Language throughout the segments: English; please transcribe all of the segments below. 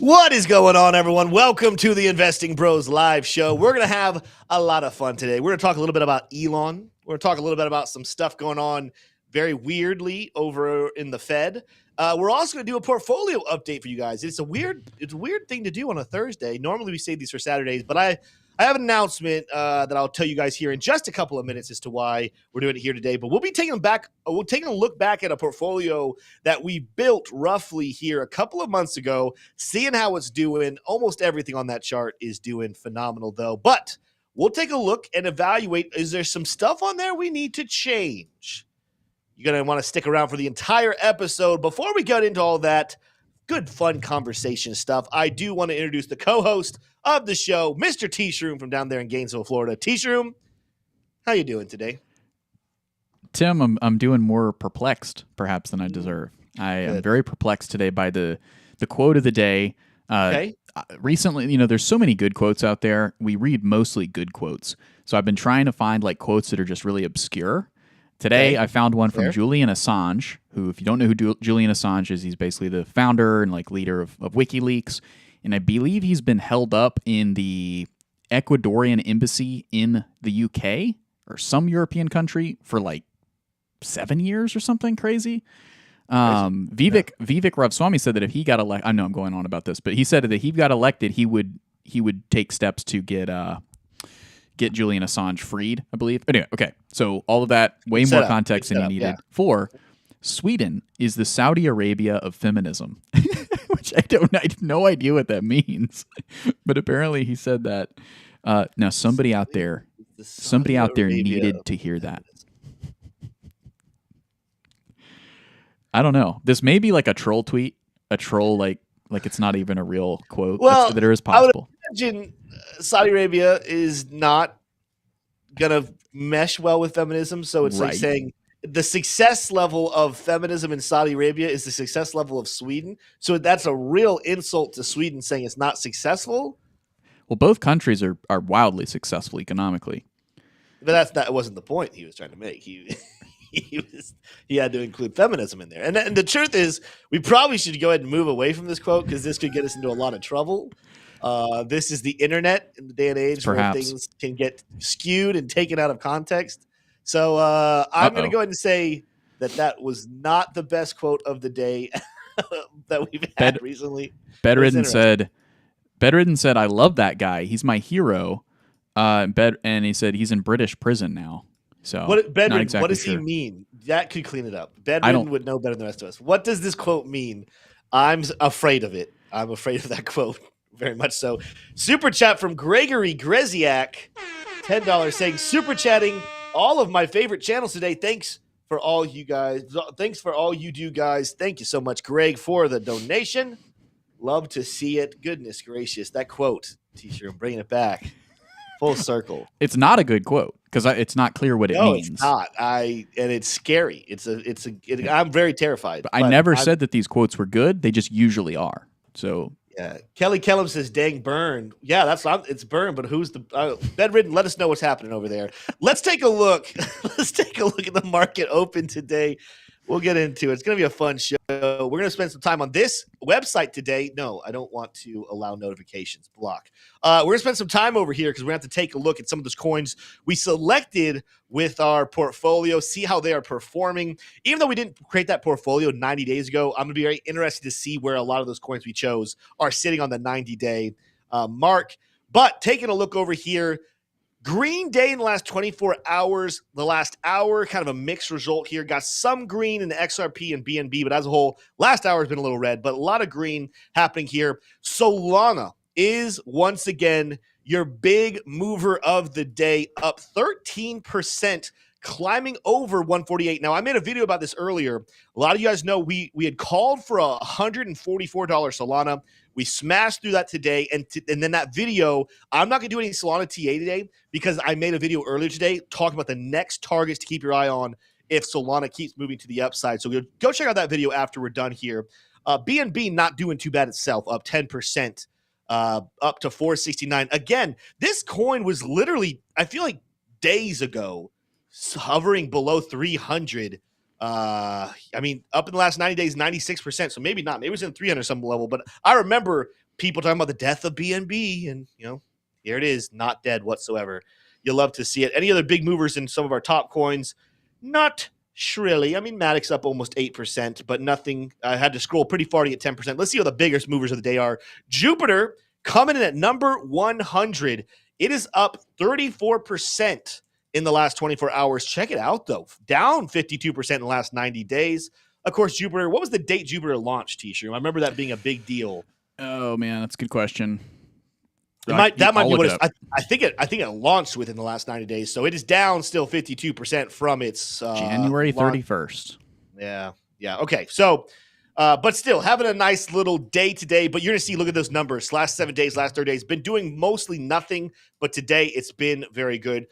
What is going on, everyone? Welcome to the Investing Bros live show. We're going to have a lot of fun today. We're going to talk a little bit about Elon. We're going to talk a little bit about some stuff going on very weirdly over in the Fed. We're also going to do a portfolio update for you guys. It's a weird thing to do on a Thursday. Normally we save these for Saturdays, but I have an announcement that I'll tell you guys here in just a couple of minutes as to why we're doing it here today. But we'll be taking a look back at a portfolio that we built roughly here a couple of months ago, seeing how it's doing. Almost everything on that chart is doing phenomenal, though. But we'll take a look and evaluate, is there some stuff on there we need to change? You're going to want to stick around for the entire episode. Before we get into all that good, fun conversation stuff, I do want to introduce the co-host of the show, Mr. T-Shroom from down there in Gainesville, Florida. T-Shroom, how you doing today? Tim, I'm doing more perplexed, perhaps, than I deserve. I am very perplexed today by the quote of the day. Okay. Recently, there's so many good quotes out there. We read mostly good quotes. So I've been trying to find quotes that are just really obscure. Today, I found one from Julian Assange, who, if you don't know who Julian Assange is, he's basically the founder and leader of WikiLeaks. And I believe he's been held up in the Ecuadorian embassy in the UK or some European country for 7 years or something crazy. Vivek Ramaswamy said that if he got elected, I know I'm going on about this, but he said that if he got elected, he would take steps to get Julian Assange freed, I believe. Anyway, okay. So all of that, way more context than you needed. For Sweden is the Saudi Arabia of feminism, which I have no idea what that means. But apparently he said that. Now somebody out there needed to hear that. I don't know. This may be a troll tweet, a troll like it's not even a real quote. Well, that is possible. I would imagine Saudi Arabia is not gonna mesh well with feminism, so it's like saying the success level of feminism in Saudi Arabia is the success level of Sweden. So that's a real insult to Sweden, saying it's not successful. Well, both countries are wildly successful economically. But that wasn't the point he was trying to make. He had to include feminism in there. And the truth is, we probably should go ahead and move away from this quote because this could get us into a lot of trouble. This is the internet in the day and age where things can get skewed and taken out of context. So I'm going to go ahead and say that was not the best quote of the day that we've had recently. Bedridden said, I love that guy. He's my hero. And he said he's in British prison now. So what does he mean? That could clean it up. Bedridden would know better than the rest of us. What does this quote mean? I'm afraid of it. I'm afraid of that quote very much so. Super chat from Gregory Greziak, $10 saying, super chatting all of my favorite channels today. Thanks for all you guys. Thanks for all you do, guys. Thank you so much, Greg, for the donation. Love to see it. Goodness gracious. That quote, T-shirt, I'm bringing it back. Full circle. It's not a good quote because it's not clear what it means. It's not. And it's scary. I'm very terrified. But I never said that these quotes were good. They just usually are. So yeah. Kelly Kellum says, "Dang, burned." Yeah, it's burned. But who's the bedridden? Let us know what's happening over there. Let's take a look. Let's take a look at the market open today. We'll get into it. It's going to be a fun show. We're going to spend some time on this website today. No, I don't want to allow notifications. Block. We're going to spend some time over here because we're going to have to take a look at some of those coins we selected with our portfolio, see how they are performing. Even though we didn't create that portfolio 90 days ago, I'm going to be very interested to see where a lot of those coins we chose are sitting on the 90-day mark. But taking a look over here, green day in the last 24 hours. The last hour, kind of a mixed result here. Got some green in the XRP and BNB, but as a whole, last hour has been a little red, but a lot of green happening here. Solana is once again your big mover of the day, up 13%, climbing over 148. Now, I made a video about this earlier. A lot of you guys know we had called for a $144 Solana. We smashed through that today, and then that video, I'm not going to do any Solana TA today because I made a video earlier today talking about the next targets to keep your eye on if Solana keeps moving to the upside. So go check out that video after we're done here. BNB not doing too bad itself, up 10%, up to 469. Again, this coin was literally, I feel like days ago, hovering below 300. I mean, up in the last 90 days, 96%. So maybe not. Maybe it was in 300 some level. But I remember people talking about the death of BNB, and here it is, not dead whatsoever. You love to see it. Any other big movers in some of our top coins? Not shrilly. I mean, Matic's up almost 8%, but nothing. I had to scroll pretty far to get 10%. Let's see what the biggest movers of the day are. Jupiter coming in at number 100. It is up 34% in the last 24 hours. Check it out, though. Down 52% in the last 90 days. Of course, Jupiter. What was the date Jupiter launched, T-shirt? I remember that being a big deal. Oh man, that's a good question. That might be what it's. I think it launched within the last 90 days, so it is down still 52% from its January 31st. Yeah. Okay, so. But still, having a nice little day today. But you're going to see, look at those numbers. Last 7 days, last 30 days, been doing mostly nothing. But today, it's been very good.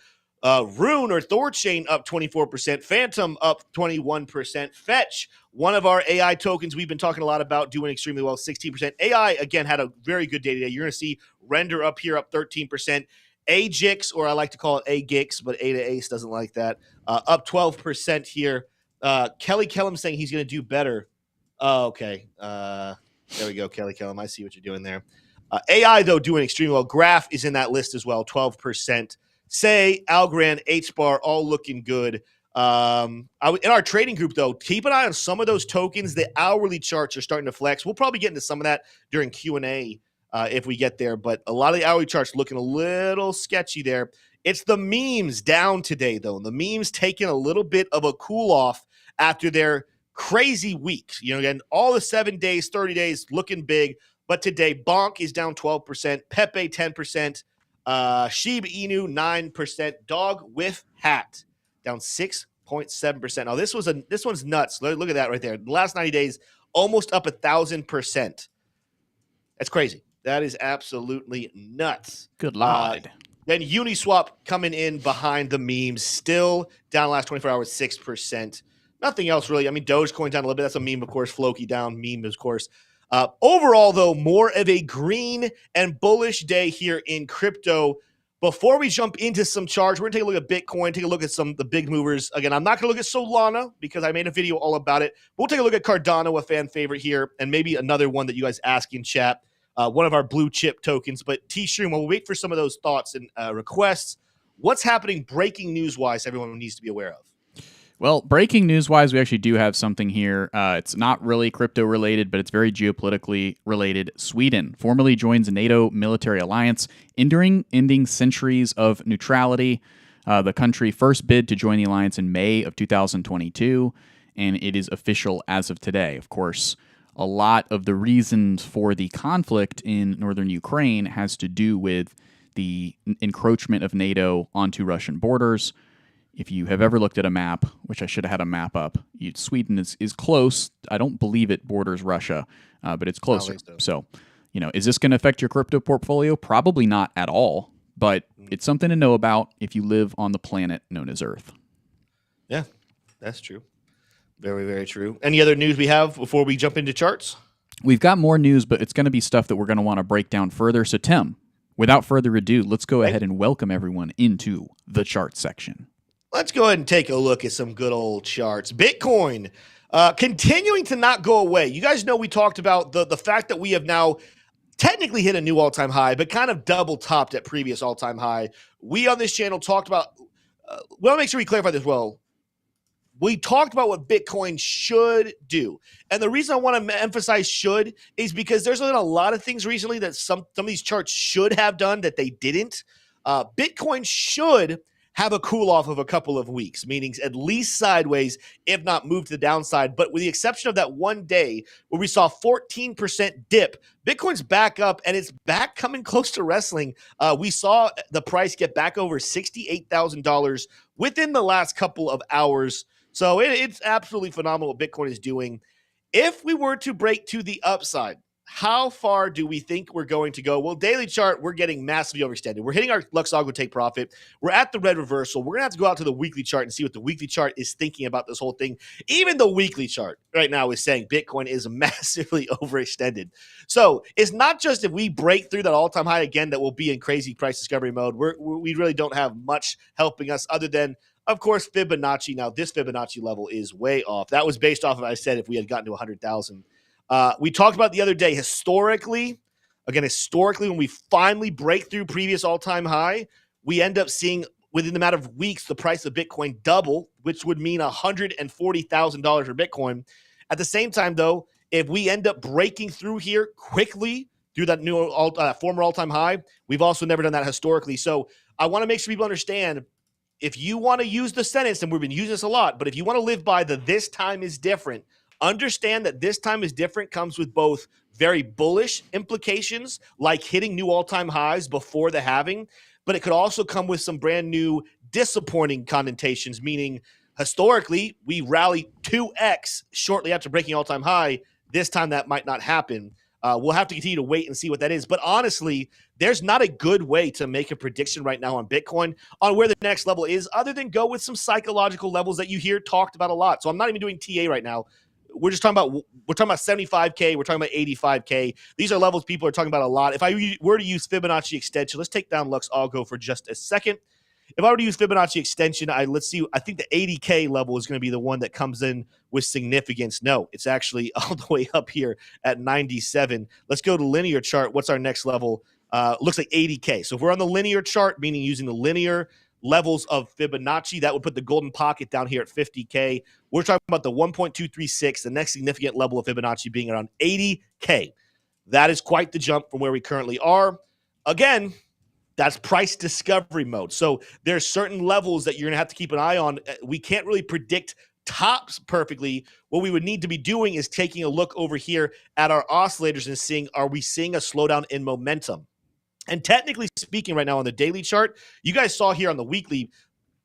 Rune or Thorchain up 24%. Phantom up 21%. Fetch, one of our AI tokens we've been talking a lot about, doing extremely well, 16%. AI, again, had a very good day today. You're going to see Render up here, up 13%. AGIX, or I like to call it AGIX, but A to Ace doesn't like that, up 12% here. Kelly Kellum saying he's going to do better. Oh, okay. There we go, Kelly Kellum. I see what you're doing there. AI, though, doing extremely well. Graph is in that list as well, 12%. Say, Algorand, HBAR, all looking good. In our trading group, though, keep an eye on some of those tokens. The hourly charts are starting to flex. We'll probably get into some of that during Q&A if we get there. But a lot of the hourly charts looking a little sketchy there. It's the memes down today, though. The memes taking a little bit of a cool off after their crazy weeks. Again, all the 7 days, 30 days looking big. But today, Bonk is down 12%, Pepe 10%, Shiba Inu 9%, Dog with Hat down 6.7%. Now this one's nuts. Look at that right there. The last 90 days, almost up 1,000%. That's crazy. That is absolutely nuts. Good Lord. Then Uniswap coming in behind the memes, still down the last 24 hours, 6%. Nothing else really. I mean, Dogecoin down a little bit. That's a meme, of course. Floki down, meme, of course. Overall, though, more of a green and bullish day here in crypto. Before we jump into some charts, we're going to take a look at Bitcoin, take a look at some of the big movers. Again, I'm not going to look at Solana because I made a video all about it. We'll take a look at Cardano, a fan favorite here, and maybe another one that you guys ask in chat, one of our blue chip tokens. But T-Shroom, we'll wait for some of those thoughts and requests. What's happening breaking news-wise everyone needs to be aware of? Well, breaking news-wise, we actually do have something here. It's not really crypto-related, but it's very geopolitically related. Sweden formally joins a NATO military alliance, ending centuries of neutrality. The country first bid to join the alliance in May of 2022, and it is official as of today. Of course, a lot of the reasons for the conflict in northern Ukraine has to do with the encroachment of NATO onto Russian borders. If you have ever looked at a map, which I should have had a map up, Sweden is close. I don't believe it borders Russia, but it's closer. So, is this going to affect your crypto portfolio? Probably not at all, but it's something to know about if you live on the planet known as Earth. Yeah, that's true. Very, very true. Any other news we have before we jump into charts? We've got more news, but it's going to be stuff that we're going to want to break down further. So, Tim, without further ado, let's go ahead and welcome everyone into the chart section. Let's go ahead and take a look at some good old charts. Bitcoin continuing to not go away. You guys know we talked about the fact that we have now technically hit a new all-time high, but kind of double topped at previous all-time high. We on this channel talked about, we want to make sure we clarify this well. We talked about what Bitcoin should do. And the reason I want to emphasize should is because there's been a lot of things recently that some of these charts should have done that they didn't. Bitcoin should have a cool off of a couple of weeks, meaning at least sideways, if not move to the downside. But with the exception of that one day where we saw 14% dip, Bitcoin's back up and it's back coming close to wrestling. We saw the price get back over $68,000 within the last couple of hours. So it's absolutely phenomenal what Bitcoin is doing. If we were to break to the upside, how far do we think we're going to go? Well, daily chart, we're getting massively overextended. We're hitting our Lux Algo take profit. We're at the red reversal. We're going to have to go out to the weekly chart and see what the weekly chart is thinking about this whole thing. Even the weekly chart right now is saying Bitcoin is massively overextended. So it's not just if we break through that all-time high again that we'll be in crazy price discovery mode. We really don't have much helping us other than of course, Fibonacci. Now, this Fibonacci level is way off. That was based off of, I said, if we had gotten to 100,000. We talked about the other day, historically, when we finally break through previous all-time high, we end up seeing within the matter of weeks, the price of Bitcoin double, which would mean $140,000 for Bitcoin. At the same time, though, if we end up breaking through here quickly through that new former all-time high, we've also never done that historically. So I want to make sure people understand, if you want to use the sentence, and we've been using this a lot, but if you want to live by the this time is different, understand that this time is different comes with both very bullish implications, like hitting new all-time highs before the halving, but it could also come with some brand new disappointing connotations, meaning historically we rally 2x shortly after breaking all-time high. This time that might not happen. We'll have to continue to wait and see what that is. But honestly, there's not a good way to make a prediction right now on Bitcoin on where the next level is, other than go with some psychological levels that you hear talked about a lot. So I'm not even doing TA right now. We're talking about 75K. We're talking about 85K. These are levels people are talking about a lot. If I were to use Fibonacci extension, let's take down Lux ALGO for just a second. If I were to use Fibonacci extension, let's see. I think the 80K level is going to be the one that comes in with significance. No, it's actually all the way up here at 97. Let's go to linear chart. What's our next level? Looks like 80K. So if we're on the linear chart, meaning using the linear levels of Fibonacci, that would put the golden pocket down here at 50K. We're talking about the 1.236, the next significant level of Fibonacci being around 80K. That is quite the jump from where we currently are. Again, that's price discovery mode. So there's certain levels that you're going to have to keep an eye on. We can't really predict tops perfectly. What we would need to be doing is taking a look over here at our oscillators and seeing, are we seeing a slowdown in momentum? And technically speaking, right now on the daily chart, you guys saw here on the weekly,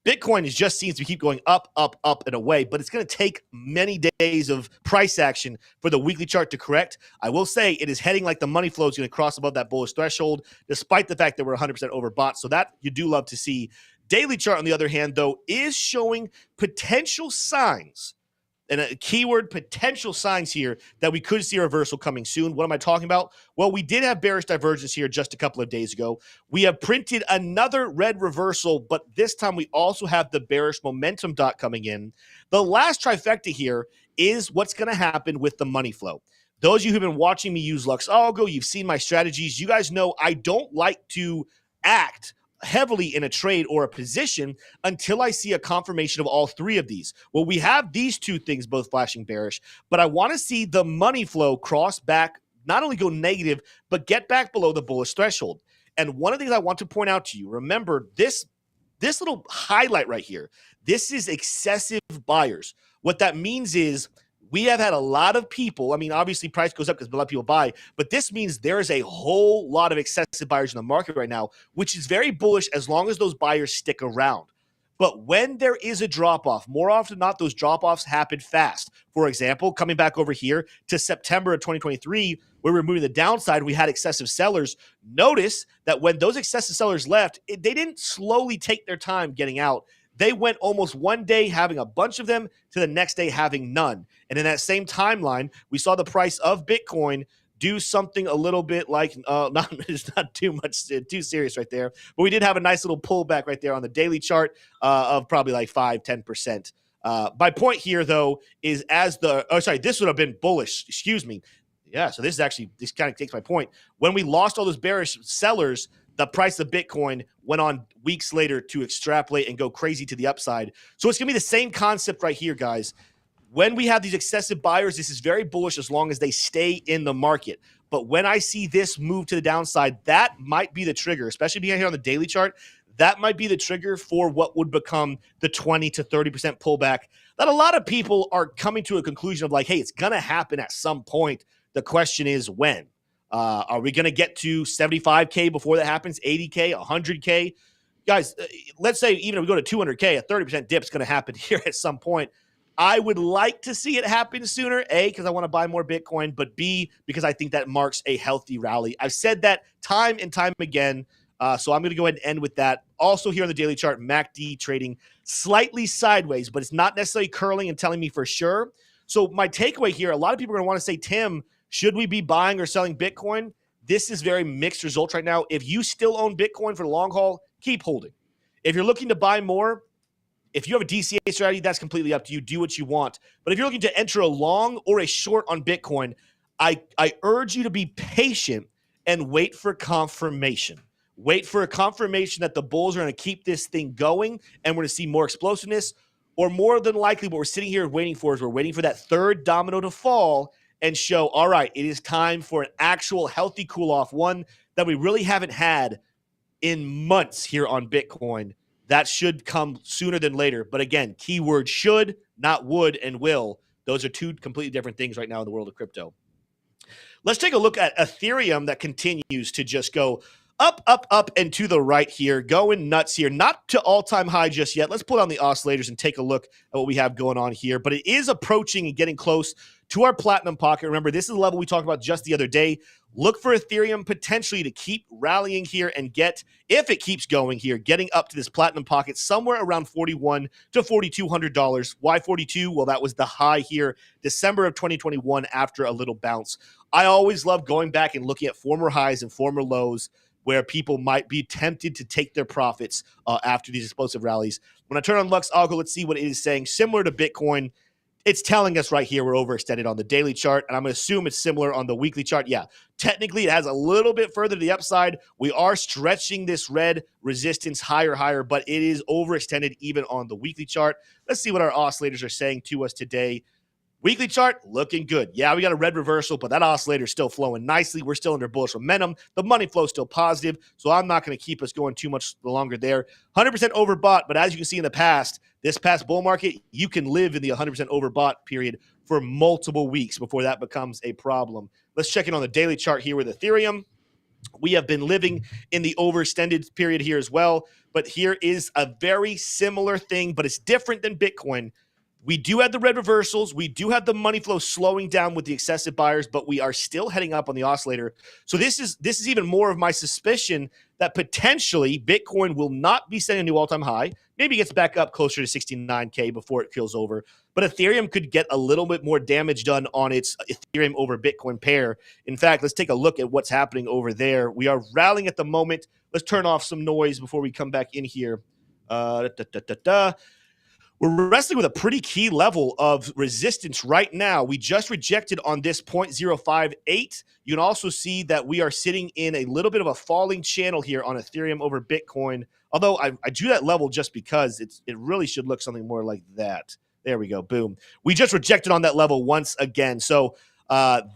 Bitcoin just seems to keep going up, up, up, and away, but it's going to take many days of price action for the weekly chart to correct. I will say it is heading like the money flow is going to cross above that bullish threshold, despite the fact that we're 100% overbought. So that you do love to see. Daily chart, on the other hand, though, is showing potential signs, and a keyword, potential signs here, that we could see a reversal coming soon. What am I talking about? Well, we did have bearish divergence here just a couple of days ago. We have printed another red reversal, but this time we also have the bearish momentum dot coming in. The last trifecta here is what's going to happen with the money flow. Those of you who've been watching me use Lux Algo, you've seen my strategies. You guys know I don't like to act heavily in a trade or a position until I see a confirmation of all three of these. Well, we have these two things both flashing bearish, but I want to see the money flow cross back, not only go negative, but get back below the bullish threshold. And one of the things I want to point out to you, remember this little highlight right here, this is excessive buyers. What that means is we have had a lot of people. I mean, obviously price goes up because a lot of people buy, but this means there is a whole lot of excessive buyers in the market right now, which is very bullish as long as those buyers stick around. But when there is a drop-off, more often than not, those drop-offs happen fast. For example, coming back over here to September of 2023, where we're moving the downside, we had excessive sellers. Notice that when those excessive sellers left, they didn't slowly take their time getting out. They went almost one day having a bunch of them to the next day having none. And in that same timeline, we saw the price of Bitcoin do something a little bit like, it's not too much, too serious right there. But we did have a nice little pullback right there on the daily chart of probably like 5-10%. My point here, though, is this would have been bullish, excuse me. Yeah, so this kind of takes my point. When we lost all those bearish sellers, the price of Bitcoin went on weeks later to extrapolate and go crazy to the upside. So it's going to be the same concept right here, guys. When we have these excessive buyers, this is very bullish as long as they stay in the market. But when I see this move to the downside, that might be the trigger, especially being here on the daily chart. That might be the trigger for what would become the 20 to 30% pullback that a lot of people are coming to a conclusion of like, hey, it's going to happen at some point. The question is when. Are we going to get to 75K before that happens, 80K, 100K? Guys, let's say even if we go to 200K, a 30% dip is going to happen here at some point. I would like to see it happen sooner, A, because I want to buy more Bitcoin, but B, because I think that marks a healthy rally. I've said that time and time again, so I'm going to go ahead and end with that. Also here on the daily chart, MACD trading slightly sideways, but it's not necessarily curling and telling me for sure. So my takeaway here, a lot of people are going to want to say, Tim, should we be buying or selling Bitcoin? This is very mixed results right now. If you still own Bitcoin for the long haul, keep holding. If you're looking to buy more, If you have a DCA strategy, that's completely up to you. Do what you want. But if you're looking to enter a long or a short on Bitcoin, I urge you to be patient and wait for confirmation. Wait for a confirmation that the bulls are going to keep this thing going and we're going to see more explosiveness. Or more than likely, what we're sitting here waiting for is we're waiting for that third domino to fall and show, all right, it is time for an actual healthy cool-off, one that we really haven't had in months here on Bitcoin. That should come sooner than later. But again, keyword should, not would and will. Those are two completely different things right now in the world of crypto. Let's take a look at Ethereum that continues to just go up, up, up, and to the right here, going nuts here. Not to all-time high just yet. Let's pull down the oscillators and take a look at what we have going on here. But it is approaching and getting close to our platinum pocket. Remember, this is the level we talked about just the other day. Look for Ethereum potentially to keep rallying here and get, if it keeps going here, getting up to this platinum pocket somewhere around $4,100 to $4,200. Why 42? Well, that was the high here, December of 2021 after a little bounce. I always love going back and looking at former highs and former lows where people might be tempted to take their profits after these explosive rallies. When I turn on Lux Algo, let's see what it is saying. Similar to Bitcoin, it's telling us right here we're overextended on the daily chart, and I'm going to assume it's similar on the weekly chart. Yeah, technically it has a little bit further to the upside. We are stretching this red resistance higher, but it is overextended even on the weekly chart. Let's see what our oscillators are saying to us today. Weekly chart, looking good. Yeah, we got a red reversal, but that oscillator is still flowing nicely. We're still under bullish momentum. The money flow is still positive, so I'm not going to keep us going too much longer there. 100% overbought, but as you can see in the past, this past bull market, you can live in the 100% overbought period for multiple weeks before that becomes a problem. Let's check in on the daily chart here with Ethereum. We have been living in the overextended period here as well, but here is a very similar thing, but it's different than Bitcoin. We do have the red reversals. We do have the money flow slowing down with the excessive buyers, but we are still heading up on the oscillator. So this is even more of my suspicion that potentially Bitcoin will not be setting a new all-time high. Maybe it gets back up closer to 69K before it kills over. But Ethereum could get a little bit more damage done on its Ethereum over Bitcoin pair. In fact, let's take a look at what's happening over there. We are rallying at the moment. Let's turn off some noise before we come back in here. We're wrestling with a pretty key level of resistance right now. We just rejected on this 0.058. You can also see that we are sitting in a little bit of a falling channel here on Ethereum over Bitcoin. Although I drew that level just because it really should look something more like that. There we go. Boom. We just rejected on that level once again. So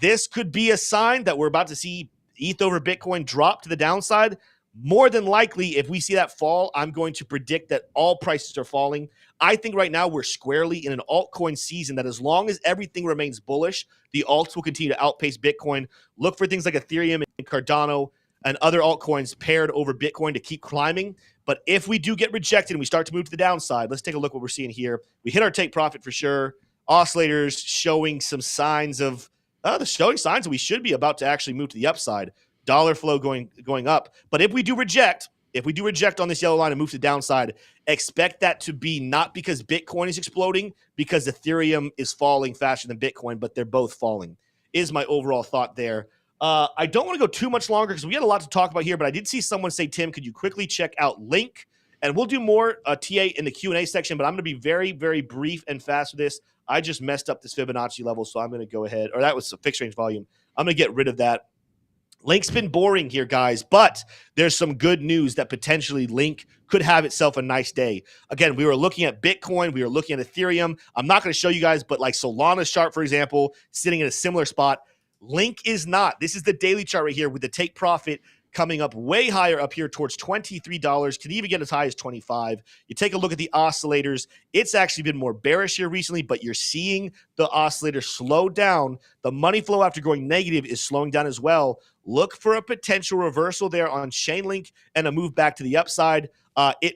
this could be a sign that we're about to see ETH over Bitcoin drop to the downside. More than likely, if we see that fall, I'm going to predict that all prices are falling. I think right now we're squarely in an altcoin season that as long as everything remains bullish, the alts will continue to outpace Bitcoin. Look for things like Ethereum and Cardano and other altcoins paired over Bitcoin to keep climbing. But if we do get rejected and we start to move to the downside, let's take a look what we're seeing here. We hit our take profit for sure. Oscillators showing some signs of that we should be about to actually move to the upside. Dollar flow going up. But if we do reject on this yellow line and move to the downside, expect that to be not because Bitcoin is exploding, because Ethereum is falling faster than Bitcoin, but they're both falling, is my overall thought there. I don't want to go too much longer because we had a lot to talk about here, but I did see someone say, Tim, could you quickly check out Link? And we'll do more TA in the Q&A section, but I'm going to be very, very brief and fast with this. I just messed up this Fibonacci level, so I'm going to go ahead, or that was a fixed range volume. I'm going to get rid of that. Link's been boring here, guys, but there's some good news that potentially Link could have itself a nice day. Again, we were looking at Bitcoin. We were looking at Ethereum. I'm not going to show you guys, but like Solana's chart, for example, sitting in a similar spot. Link is not. This is the daily chart right here with the take profit coming up way higher up here towards $23. Could even get as high as 25. You take a look at the oscillators. It's actually been more bearish here recently, but you're seeing the oscillator slow down. The money flow after going negative is slowing down as well. Look for a potential reversal there on Chainlink and a move back to the upside. It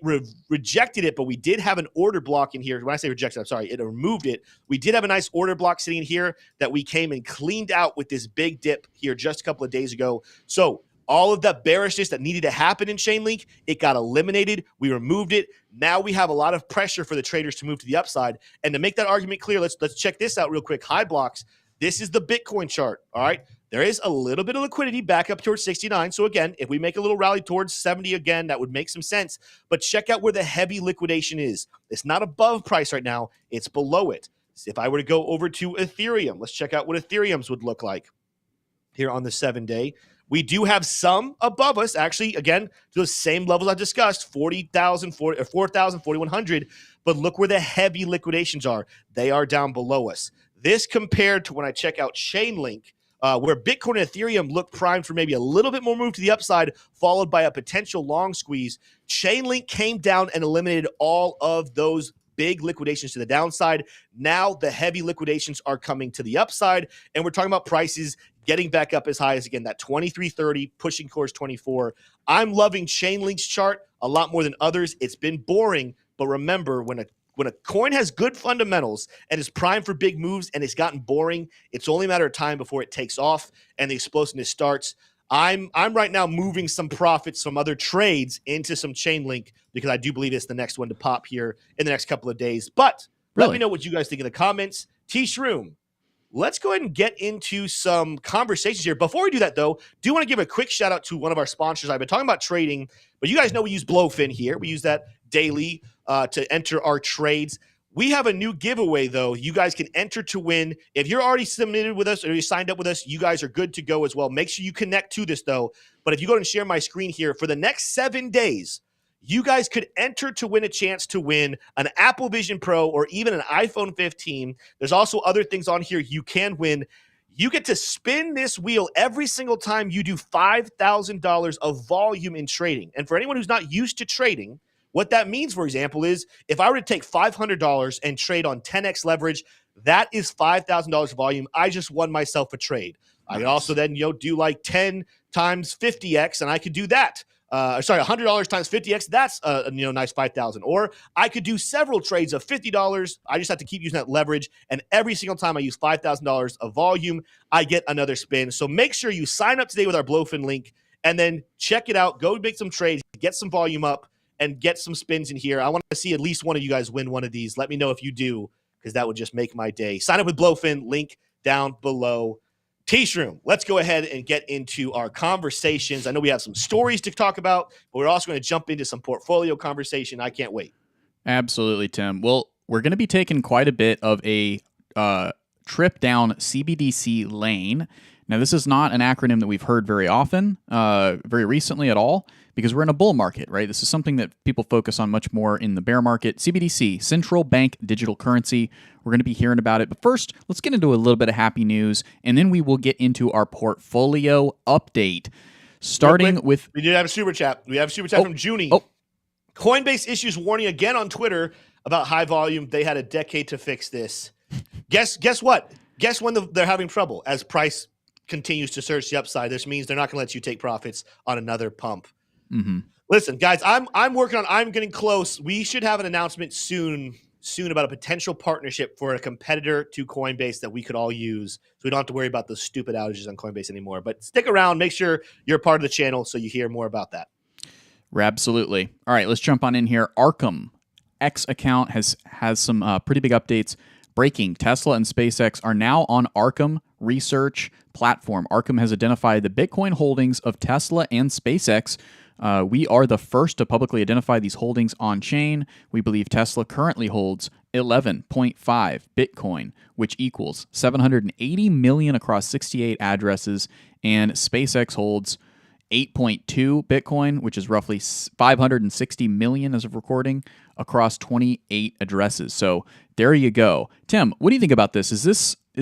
rejected it, but we did have an order block in here. When I say rejected, I'm sorry, it removed it. We did have a nice order block sitting in here that we came and cleaned out with this big dip here just a couple of days ago. So all of that bearishness that needed to happen in Chainlink, it got eliminated. We removed it. Now we have a lot of pressure for the traders to move to the upside. And to make that argument clear, let's check this out real quick. High blocks. This is the Bitcoin chart, all right? There is a little bit of liquidity back up towards 69. So again, if we make a little rally towards 70 again, that would make some sense. But check out where the heavy liquidation is. It's not above price right now. It's below it. So if I were to go over to Ethereum, let's check out what Ethereum's would look like here on the 7-day. We do have some above us, actually, again, to the same levels I discussed, 40,000, 4,000, 4,100. But look where the heavy liquidations are. They are down below us. This compared to when I check out Chainlink, where Bitcoin and Ethereum look primed for maybe a little bit more move to the upside, followed by a potential long squeeze. Chainlink came down and eliminated all of those big liquidations to the downside. Now the heavy liquidations are coming to the upside, and we're talking about prices getting back up as high as, again, that 23.30, pushing towards 24. I'm loving Chainlink's chart a lot more than others. It's been boring, but remember, when a coin has good fundamentals and is primed for big moves and it's gotten boring, it's only a matter of time before it takes off and the explosiveness starts. I'm right now moving some profits from other trades into some Chainlink because I do believe it's the next one to pop here in the next couple of days. But let me know what you guys think in the comments. T-Shroom, let's go ahead and get into some conversations here. Before we do that, though, do want to give a quick shout out to one of our sponsors. I've been talking about trading, but you guys know we use Blowfin here. We use that daily to enter our trades. We have a new giveaway, though. You guys can enter to win. If you're already submitted with us or you signed up with us, you guys are good to go as well. Make sure you connect to this, though. But if you go and share my screen here, for the next 7 days, you guys could enter to win a chance to win an Apple Vision Pro or even an iPhone 15. There's also other things on here you can win. You get to spin this wheel every single time you do $5,000 of volume in trading. And for anyone who's not used to trading, what that means, for example, is if I were to take $500 and trade on 10x leverage, that is $5,000 volume. I just won myself a trade. Nice. I could also then do like 10 times 50x, and I could do that. $100 times 50x, that's a nice 5,000. Or I could do several trades of $50. I just have to keep using that leverage, and every single time I use $5,000 of volume, I get another spin. So make sure you sign up today with our Blofin link, and then check it out. Go make some trades, get some volume up, and get some spins in here. I want to see at least one of you guys win one of these. Let me know if you do, because that would just make my day. Sign up with Blowfin, link down below. T-Shroom, let's go ahead and get into our conversations. I know we have some stories to talk about, but we're also going to jump into some portfolio conversation. I can't wait. Absolutely, Tim. Well, we're going to be taking quite a bit of a trip down CBDC lane. Now, this is not an acronym that we've heard very often, very recently at all, because we're in a bull market, right? This is something that people focus on much more in the bear market. CBDC, Central Bank Digital Currency. We're going to be hearing about it. But first, let's get into a little bit of happy news, and then we will get into our portfolio update. Starting with... We did have a super chat. We have a super chat from Junie. Coinbase issues warning again on Twitter about high volume. They had a decade to fix this. Guess what? Guess when they're having trouble as price continues to surge the upside. This means they're not going to let you take profits on another pump. Mm-hmm. Listen, guys, I'm working on. I'm getting close. We should have an announcement soon about a potential partnership for a competitor to Coinbase that we could all use, so we don't have to worry about those stupid outages on Coinbase anymore. But stick around. Make sure you're part of the channel so you hear more about that. Absolutely. All right, let's jump on in here. Arkham X account has some pretty big updates. Breaking: Tesla and SpaceX are now on Arkham research platform. Arkham has identified the Bitcoin holdings of Tesla and SpaceX. We are the first to publicly identify these holdings on chain. We believe Tesla currently holds 11.5 Bitcoin, which equals 780 million across 68 addresses, and SpaceX holds 8.2 Bitcoin, which is roughly 560 million as of recording, across 28 addresses. So there you go. Tim, what do you think about this? Is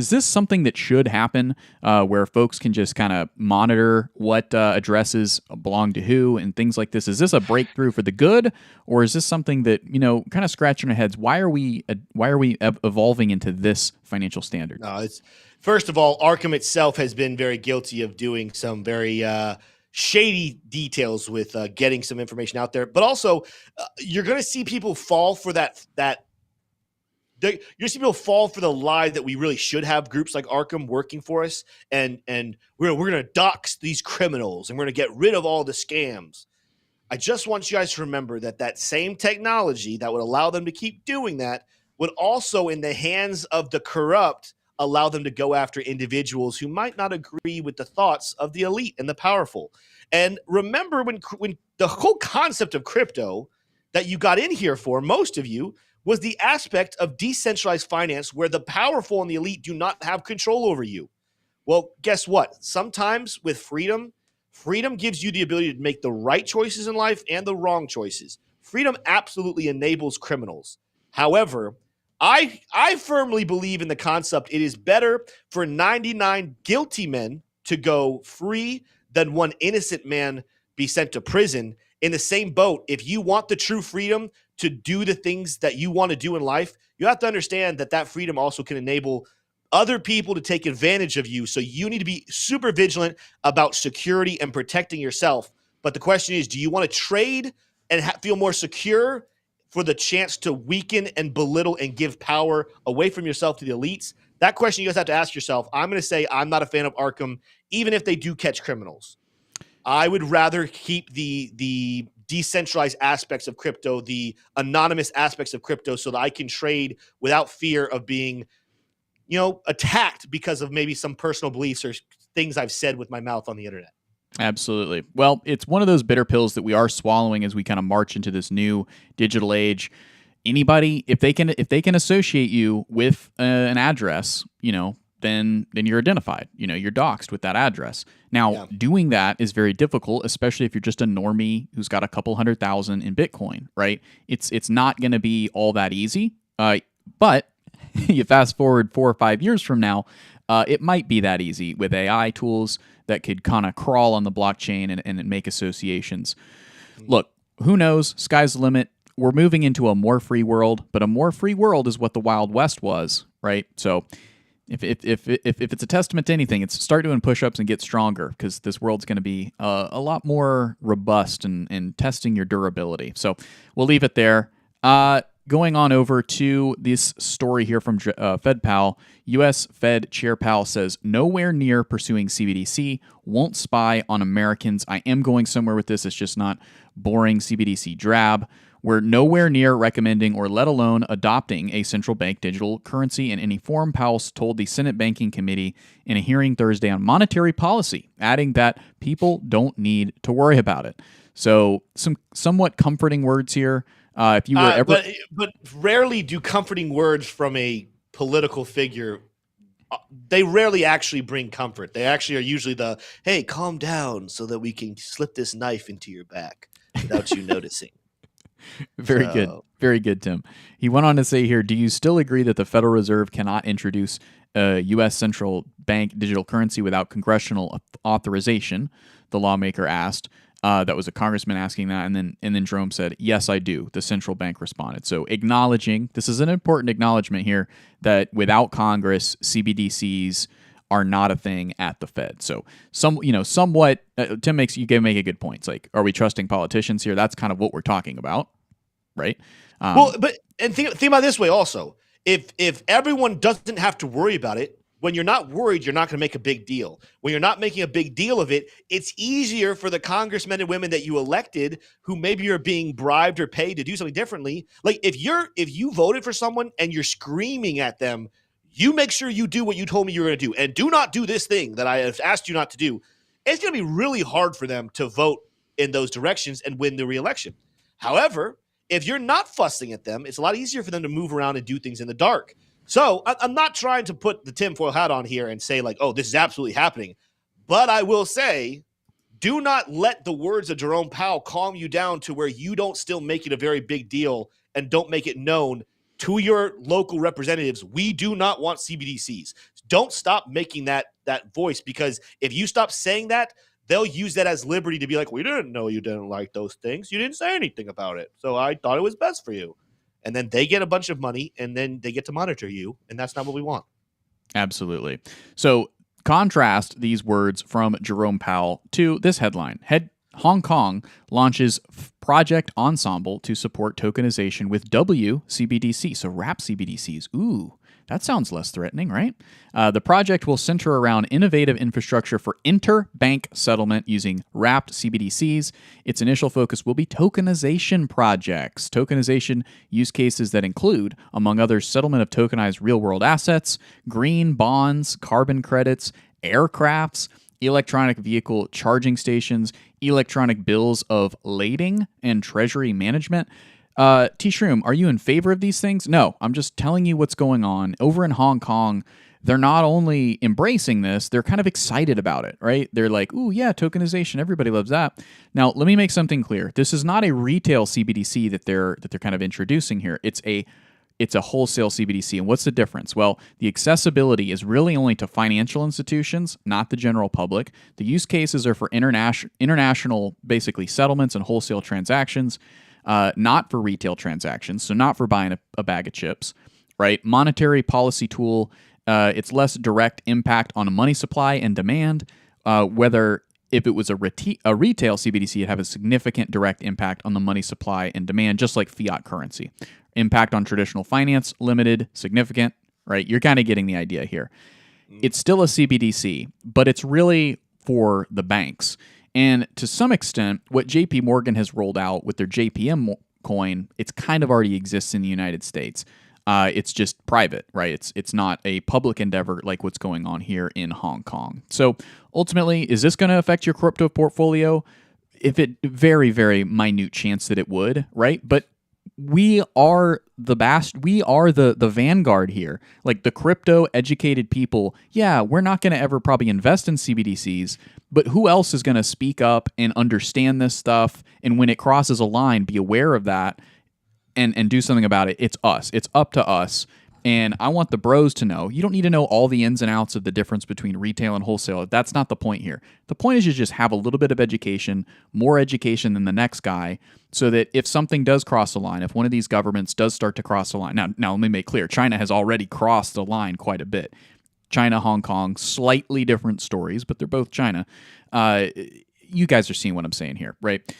this something that should happen, where folks can just kind of monitor what addresses belong to who and things like this? Is this a breakthrough for the good, or is this something that, kind of scratching our heads? Why are we evolving into this financial standard? No, it's first of all, Arkham itself has been very guilty of doing some very shady details with getting some information out there, but also you're going to see people fall for that. You're going to see people fall for the lie that we really should have groups like Arkham working for us, and we're going to dox these criminals, and we're going to get rid of all the scams. I just want you guys to remember that same technology that would allow them to keep doing that would also, in the hands of the corrupt, allow them to go after individuals who might not agree with the thoughts of the elite and the powerful. And remember when the whole concept of crypto that you got in here for, most of you, was the aspect of decentralized finance where the powerful and the elite do not have control over you. Well, guess what? Sometimes with freedom gives you the ability to make the right choices in life and the wrong choices. Freedom absolutely enables criminals. However, I firmly believe in the concept it is better for 99 guilty men to go free than one innocent man be sent to prison. In the same boat, if you want the true freedom to do the things that you want to do in life, you have to understand that that freedom also can enable other people to take advantage of you. So you need to be super vigilant about security and protecting yourself. But the question is, do you want to trade and feel more secure for the chance to weaken and belittle and give power away from yourself to the elites? That question you guys have to ask yourself. I'm going to say I'm not a fan of Arkham, even if they do catch criminals. I would rather keep the decentralized aspects of crypto, the anonymous aspects of crypto, so that I can trade without fear of being, attacked because of maybe some personal beliefs or things I've said with my mouth on the internet. Absolutely. Well, it's one of those bitter pills that we are swallowing as we kind of march into this new digital age. Anybody, if they can associate you with an address, then you're identified. You're doxxed with that address. Now, doing that is very difficult, especially if you're just a normie who's got a couple 100,000 in Bitcoin, right? It's not going to be all that easy. But you fast forward 4 or 5 years from now, it might be that easy with AI tools that could kind of crawl on the blockchain and make associations. Look, who knows? Sky's the limit. We're moving into a more free world, but a more free world is what the Wild West was, right? So if it's a testament to anything, it's start doing push-ups and get stronger, because this world's going to be a lot more robust and testing your durability. So we'll leave it there. Going on over to this story here from FedPal, U.S. Fed Chair Powell says, nowhere near pursuing CBDC, won't spy on Americans. I am going somewhere with this. It's just not boring CBDC drab. We're nowhere near recommending or let alone adopting a central bank digital currency in any form, Powell told the Senate Banking Committee in a hearing Thursday on monetary policy, adding that people don't need to worry about it. So some somewhat comforting words here. If you were ever, but rarely do comforting words from a political figure. They rarely actually bring comfort. They actually are usually the, hey, calm down so that we can slip this knife into your back without you noticing. Very good, Tim. He went on to say here, do you still agree that the Federal Reserve cannot introduce a U.S. central bank digital currency without congressional authorization? The lawmaker asked. That was a congressman asking that, and then Jerome said, yes, I do. The central bank responded. So acknowledging, this is an important acknowledgement here, that without Congress, CBDCs are not a thing at the Fed. So somewhat, Tim make a good point. It's like, are we trusting politicians here? That's kind of what we're talking about, right? Think about it this way also. If everyone doesn't have to worry about it, when you're not worried, you're not going to make a big deal. When you're not making a big deal of it, it's easier for the congressmen and women that you elected who maybe are being bribed or paid to do something differently. Like if you voted for someone and you're screaming at them, you make sure you do what you told me you were going to do, and do not do this thing that I have asked you not to do. It's going to be really hard for them to vote in those directions and win the reelection. However, if you're not fussing at them, it's a lot easier for them to move around and do things in the dark. So I'm not trying to put the tinfoil hat on here and say like, oh, this is absolutely happening. But I will say, do not let the words of Jerome Powell calm you down to where you don't still make it a very big deal and don't make it known to your local representatives. We do not want CBDCs. Don't stop making that voice, because if you stop saying that, they'll use that as liberty to be like, we didn't know you didn't like those things. You didn't say anything about it. So I thought it was best for you. And then they get a bunch of money, and then they get to monitor you, and that's not what we want. Absolutely. So contrast these words from Jerome Powell to this headline. Hong Kong launches Project Ensemble to support tokenization with WCBDC. So wrap CBDCs. Ooh, That sounds less threatening, right? The project will center around innovative infrastructure for interbank settlement using wrapped CBDCs. Its initial focus will be tokenization projects, tokenization use cases that include, among others, settlement of tokenized real-world assets, green bonds, carbon credits, aircrafts, electronic vehicle charging stations, electronic bills of lading, and treasury management. T-Shroom, are you in favor of these things? No, I'm just telling you what's going on. Over in Hong Kong, they're not only embracing this, they're kind of excited about it, right? They're like, ooh, yeah, tokenization, everybody loves that. Now, let me make something clear. This is not a retail CBDC that they're kind of introducing here. It's a wholesale CBDC. And what's the difference? Well, the accessibility is really only to financial institutions, not the general public. The use cases are for international, basically, settlements and wholesale transactions. Not for retail transactions, so not for buying a bag of chips, right? Monetary policy tool, it's less direct impact on a money supply and demand. Whether if it was a retail CBDC, it'd have a significant direct impact on the money supply and demand, just like fiat currency. Impact on traditional finance, limited, significant, right? You're kind of getting the idea here. It's still a CBDC, but it's really for the banks. And to some extent, what JP Morgan has rolled out with their JPM coin, it's kind of already exists in the United States. It's just private, right? It's not a public endeavor like what's going on here in Hong Kong. So ultimately, is this going to affect your crypto portfolio? If it very, very minute chance that it would, right? But we are the vanguard here. Like the crypto educated people, yeah, we're not going to ever probably invest in CBDCs, but who else is going to speak up and understand this stuff? And when it crosses a line, be aware of that and do something about it. It's us. It's up to us. And I want the bros to know. You don't need to know all the ins and outs of the difference between retail and wholesale. That's not the point here. The point is you just have a little bit of education, more education than the next guy, so that if something does cross the line, if one of these governments does start to cross the line. Now let me make clear, China has already crossed the line quite a bit. China, Hong Kong, slightly different stories, but they're both China. You guys are seeing what I'm saying here, right?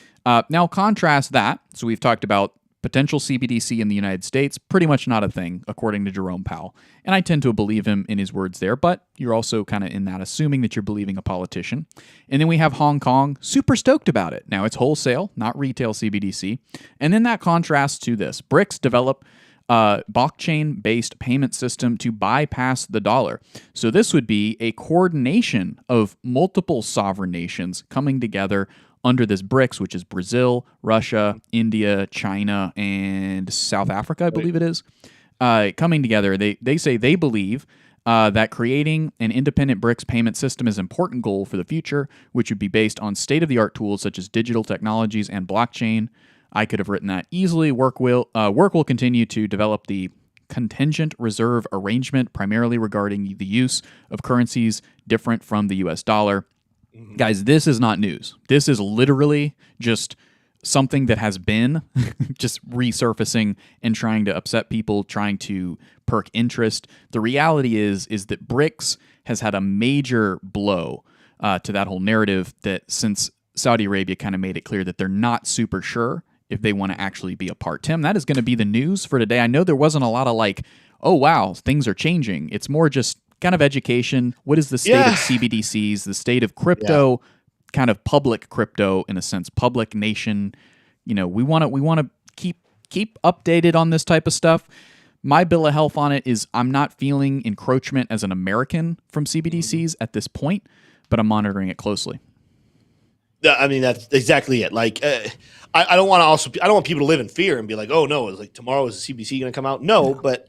Now contrast that. So we've talked about potential CBDC in the United States, pretty much not a thing, according to Jerome Powell. And I tend to believe him in his words there, but you're also kind of in that assuming that you're believing a politician. And then we have Hong Kong, super stoked about it. Now it's wholesale, not retail CBDC. And then that contrasts to this. BRICS develop a blockchain-based payment system to bypass the dollar. So this would be a coordination of multiple sovereign nations coming together under this BRICS, which is Brazil, Russia, India, China, and South Africa, I believe it is, coming together. They say they believe that creating an independent BRICS payment system is an important goal for the future, which would be based on state-of-the-art tools such as digital technologies and blockchain. I could have written that easily. Work will continue to develop the contingent reserve arrangement, primarily regarding the use of currencies different from the U.S. dollar. Guys, this is not news. This is literally just something that has been just resurfacing and trying to upset people, trying to perk interest. The reality is that BRICS has had a major blow to that whole narrative that since Saudi Arabia kind of made it clear that they're not super sure if they want to actually be a part. Tim, that is going to be the news for today. I know there wasn't a lot of like, oh, wow, things are changing. It's more just kind of education. What is the state of CBDCs, the state of crypto, kind of public crypto in a sense, public nation. You know, we want to keep updated on this type of stuff. My bill of health on it is I'm not feeling encroachment as an American from CBDCs at this point, but I'm monitoring it closely. I mean, that's exactly it. Like, I don't want people to live in fear and be like, oh no, it's like tomorrow is the CBDC going to come out? No, but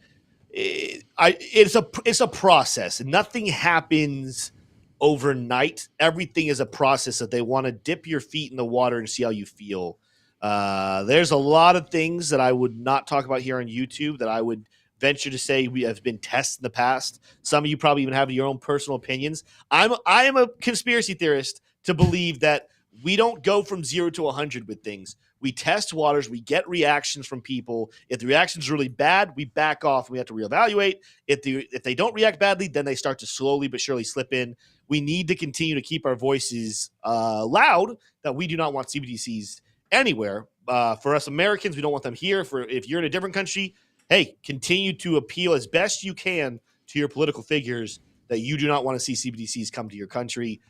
it's a process. Nothing happens overnight. Everything is a process that they want to dip your feet in the water and see how you feel. There's a lot of things that I would not talk about here on YouTube that I would venture to say we have been tested in the past. Some of you probably even have your own personal opinions. I am a conspiracy theorist to believe that we don't go from 0 to 100 with things. We test waters. We get reactions from people. If the reaction is really bad, we back off and we have to reevaluate. If they don't react badly, then they start to slowly but surely slip in. We need to continue to keep our voices loud that we do not want CBDCs anywhere. For us Americans, we don't want them here. If you're in a different country, hey, continue to appeal as best you can to your political figures that you do not want to see CBDCs come to your country.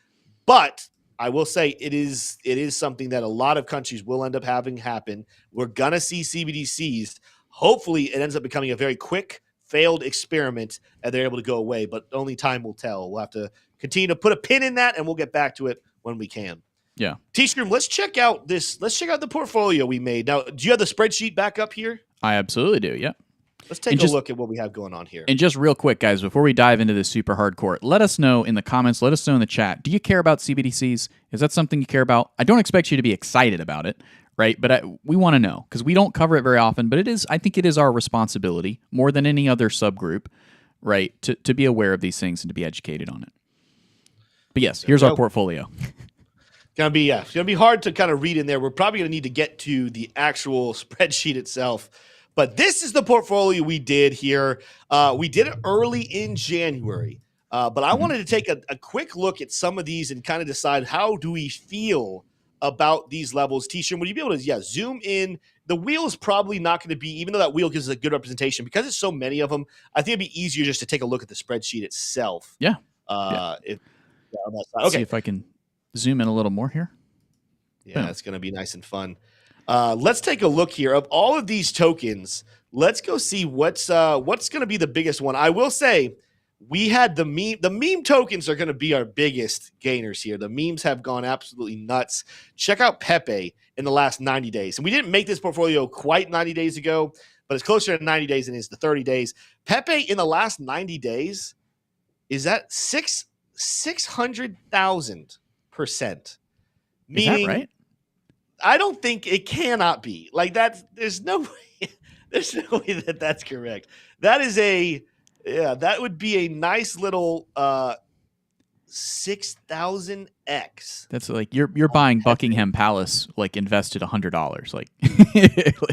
But I will say it is something that a lot of countries will end up having happen. We're gonna see CBDCs. Hopefully, it ends up becoming a very quick failed experiment and they're able to go away. But only time will tell. We'll have to continue to put a pin in that, and we'll get back to it when we can. Yeah. T-Stream, let's check out the portfolio we made. Now, do you have the spreadsheet back up here? I absolutely do. Yeah. Let's take a look at what we have going on here. And just real quick, guys, before we dive into this super hardcore, let us know in the comments, let us know in the chat, do you care about CBDCs? Is that something you care about? I don't expect you to be excited about it, right? But we want to know because we don't cover it very often, but I think it is our responsibility more than any other subgroup, right, to be aware of these things and to be educated on it. But yes, here's our portfolio. It's gonna be hard to kind of read in there. We're probably gonna need to get to the actual spreadsheet itself. But this is the portfolio we did here. We did it early in January. But I wanted to take a quick look at some of these and kind of decide how do we feel about these levels. T-Shirt, would you be able to zoom in? The wheel is probably not going to be, even though that wheel gives us a good representation, because it's so many of them, I think it'd be easier just to take a look at the spreadsheet itself. Yeah. Okay. See if I can zoom in a little more here. Yeah, it's going to be nice and fun. Let's take a look here. Of all of these tokens, let's go see what's going to be the biggest one. I will say we had the meme tokens are going to be our biggest gainers here. The memes have gone absolutely nuts. Check out Pepe in the last 90 days. And we didn't make this portfolio quite 90 days ago, but it's closer to 90 days than it is to 30 days. Pepe in the last 90 days is at 600,000%. Meaning, is that right? I don't think it cannot be like that. There's no way. There's no way that that's correct. That is that would be a nice little 6,000x. That's like you're buying Buckingham Palace, like invested $100. Like,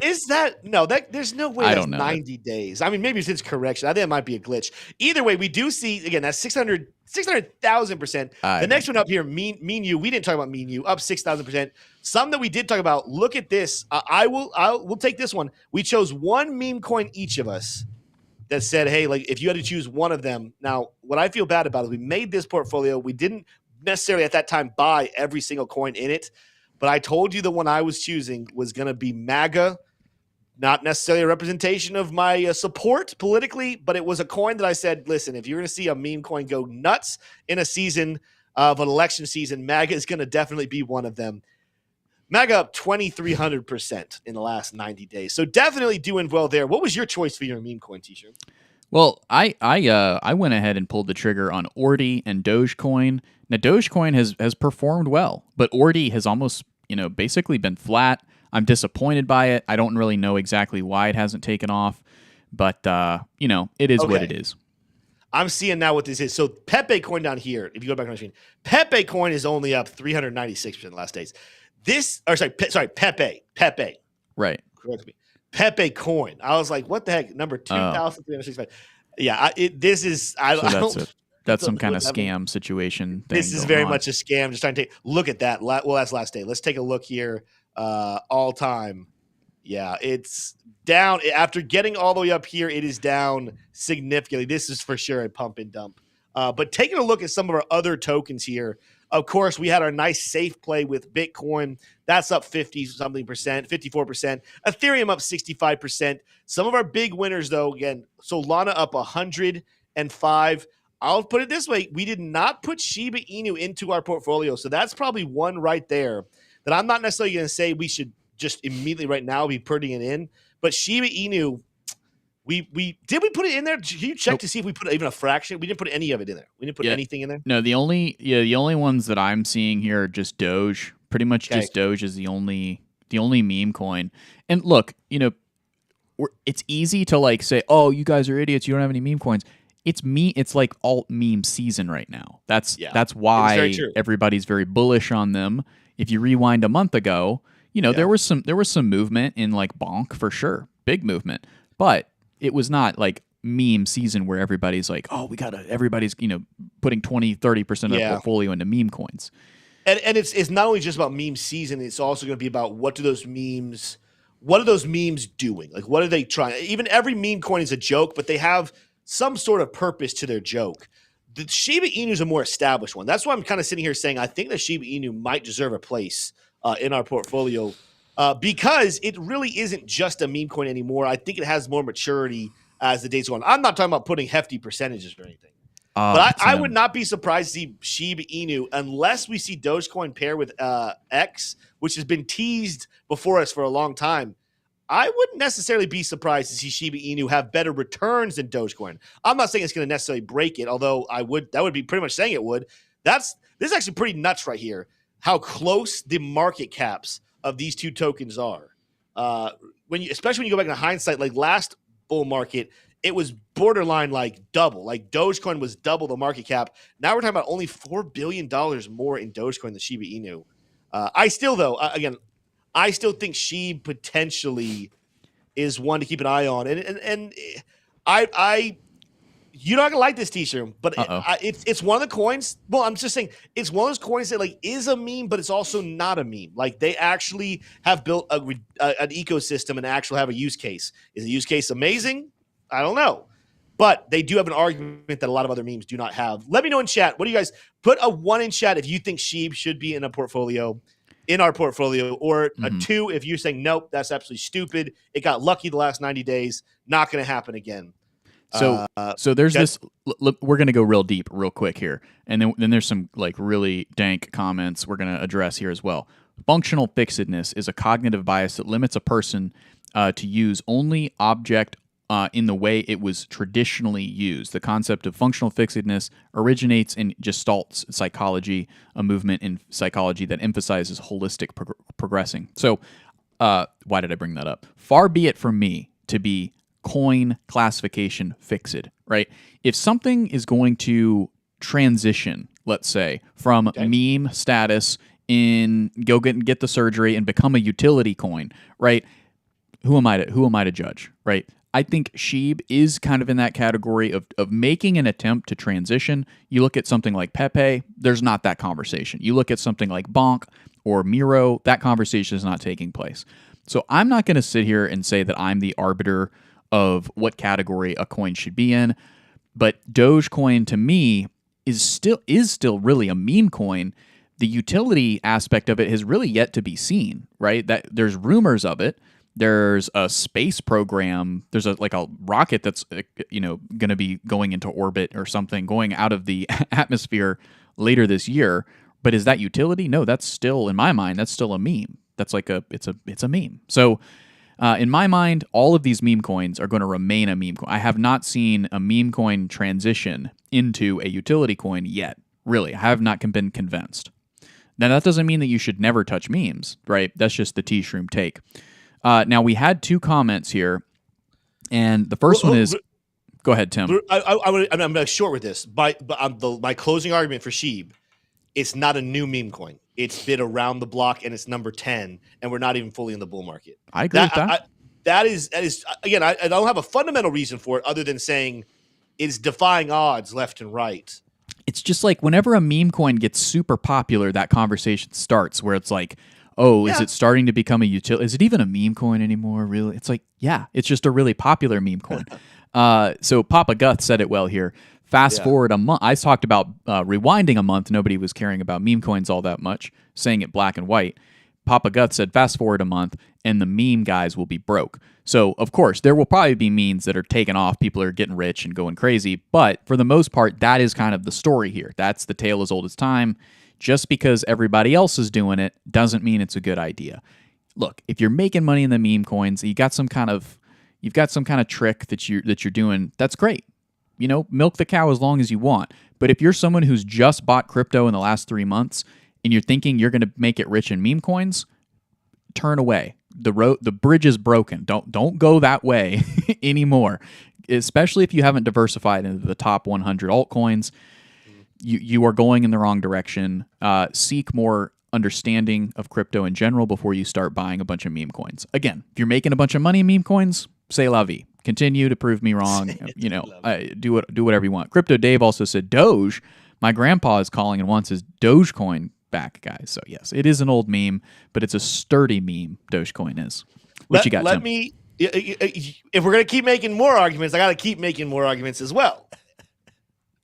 is that no? That there's no way. I That's don't know 90 days. I mean, maybe it's correction. I think it might be a glitch. Either way, we do see again that's 600,000%. The next one up here, mean you. We didn't talk about mean you up 6,000%. Some that we did talk about. Look at this. We'll take this one. We chose one meme coin each of us that said, hey, like if you had to choose one of them. Now, what I feel bad about is we made this portfolio. We didn't necessarily at that time buy every single coin in it, but I told you the one I was choosing was going to be MAGA. Not necessarily a representation of my support politically, but it was a coin that I said, listen, if you're going to see a meme coin go nuts in a season of an election season, MAGA is going to definitely be one of them. MAGA up 2,300% in the last 90 days. So definitely doing well there. What was your choice for your meme coin T-shirt? Well, I went ahead and pulled the trigger on Ordi and Dogecoin. Now Dogecoin has performed well, but Ordi has almost, basically been flat. I'm disappointed by it. I don't really know exactly why it hasn't taken off, but it is what it is. I'm seeing now what this is. So Pepe coin down here, if you go back on the screen, Pepe coin is only up 396% in the last days. Pepe. Right. Correct me. Pepe coin. I was like, what the heck? Number 2,365. Yeah, this is. That's some kind of scam situation. This is very much a scam. Just trying to look at that. Well, that's last day. Let's take a look here. All time. Yeah, it's down. After getting all the way up here, it is down significantly. This is for sure a pump and dump. But taking a look at some of our other tokens here, of course, we had our nice safe play with Bitcoin. That's up 50-something percent, 54%. Ethereum up 65%. Some of our big winners, though, again, Solana up 105. I'll put it this way. We did not put Shiba Inu into our portfolio. So that's probably one right there that I'm not necessarily going to say we should just immediately right now be putting it in. But Shiba Inu, we put it in there? Can you check to see if we put even a fraction? We didn't put any of it in there. We didn't put anything in there. No, the only ones that I'm seeing here are just Doge. Pretty much just Doge is the only meme coin. And look, it's easy to say, oh, you guys are idiots. You don't have any meme coins. It's like alt meme season right now. That's why everybody's very bullish on them. If you rewind a month ago, there was some movement in Bonk for sure, big movement, but it was not like meme season where everybody's like, oh, everybody's putting 20-30% of their portfolio into meme coins. And it's not only just about meme season; it's also going to be about what do those memes what are those memes doing? Like, what are they trying? Even every meme coin is a joke, but they have some sort of purpose to their joke. The Shiba Inu is a more established one. That's why I'm kind of sitting here saying I think the Shiba Inu might deserve a place in our portfolio because it really isn't just a meme coin anymore. I think it has more maturity as the days go on. I'm not talking about putting hefty percentages or anything. But I would not be surprised to see Shiba Inu unless we see Dogecoin pair with X, which has been teased before us for a long time. I wouldn't necessarily be surprised to see Shiba Inu have better returns than Dogecoin. I'm not saying it's going to necessarily break it, although that would be pretty much saying it would. This is actually pretty nuts right here, how close the market caps of these two tokens are. Especially when you go back in hindsight, like last bull market, it was borderline like double. Like Dogecoin was double the market cap. Now we're talking about only $4 billion more in Dogecoin than Shiba Inu. I still think SHIB potentially is one to keep an eye on. And you're not gonna like this T-shirt, but it's one of the coins. Well, I'm just saying it's one of those coins that like is a meme, but it's also not a meme. Like they actually have built an ecosystem and actually have a use case. Is the use case amazing? I don't know. But they do have an argument that a lot of other memes do not have. Let me know in chat. What do you guys put a 1 in chat if you think SHIB should be in our portfolio, or a 2 if you're saying nope, that's absolutely stupid. It got lucky the last 90 days. Not going to happen again. So there's this. We're going to go real deep, real quick here, and then there's some like really dank comments we're going to address here as well. Functional fixedness is a cognitive bias that limits a person to use only object in the way it was traditionally used. The concept of functional fixedness originates in Gestalt psychology, a movement in psychology that emphasizes holistic progressing. So, why did I bring that up? Far be it from me to be coin classification fixed, right? If something is going to transition, let's say, from meme status in go get the surgery and become a utility coin, right? Who am I to judge, right? I think SHIB is kind of in that category of making an attempt to transition. You look at something like Pepe, there's not that conversation. You look at something like Bonk or Miro, that conversation is not taking place. So I'm not going to sit here and say that I'm the arbiter of what category a coin should be in, but Dogecoin to me is still really a meme coin. The utility aspect of it has really yet to be seen, right? That there's rumors of it. There's a space program. There's a rocket that's going to be going into orbit or something, going out of the atmosphere later this year. But is that utility? No, that's still, in my mind, that's still a meme. That's like it's a meme. So in my mind, all of these meme coins are going to remain a meme coin. I have not seen a meme coin transition into a utility coin yet. Really, I have not been convinced. Now that doesn't mean that you should never touch memes, right? That's just the T-Shroom take. Now, we had 2 comments here, and the first one is... Go ahead, Tim. I'm going to short with this. My closing argument for SHIB, it's not a new meme coin. It's been around the block, and it's number 10, and we're not even fully in the bull market. I agree with that. That is again, I don't have a fundamental reason for it other than saying it's defying odds left and right. It's just like whenever a meme coin gets super popular, that conversation starts where it's like, oh, is it starting to become a utility? Is it even a meme coin anymore, really? It's like, yeah, it's just a really popular meme coin. So Papa Guth said it well here. Fast forward a month. I talked about rewinding a month. Nobody was caring about meme coins all that much, saying it black and white. Papa Guth said, fast forward a month, and the meme guys will be broke. So, of course, there will probably be memes that are taken off. People are getting rich and going crazy. But for the most part, that is kind of the story here. That's the tale as old as time. Just because everybody else is doing it doesn't mean it's a good idea. Look, if you're making money in the meme coins, you've got some kind of trick that you're doing. That's great. Milk the cow as long as you want. But if you're someone who's just bought crypto in the last 3 months and you're thinking you're going to make it rich in meme coins, turn away. The bridge is broken. Don't go that way anymore. Especially if you haven't diversified into the top 100 altcoins. You are going in the wrong direction. Seek more understanding of crypto in general before you start buying a bunch of meme coins. Again, if you're making a bunch of money in meme coins, say la vie. Continue to prove me wrong. Do whatever you want. Crypto Dave also said Doge. My grandpa is calling and wants his Dogecoin back, guys. So yes, it is an old meme, but it's a sturdy meme. Dogecoin is. What you got, let Tim? me. If we're gonna keep making more arguments, I got to keep making more arguments as well.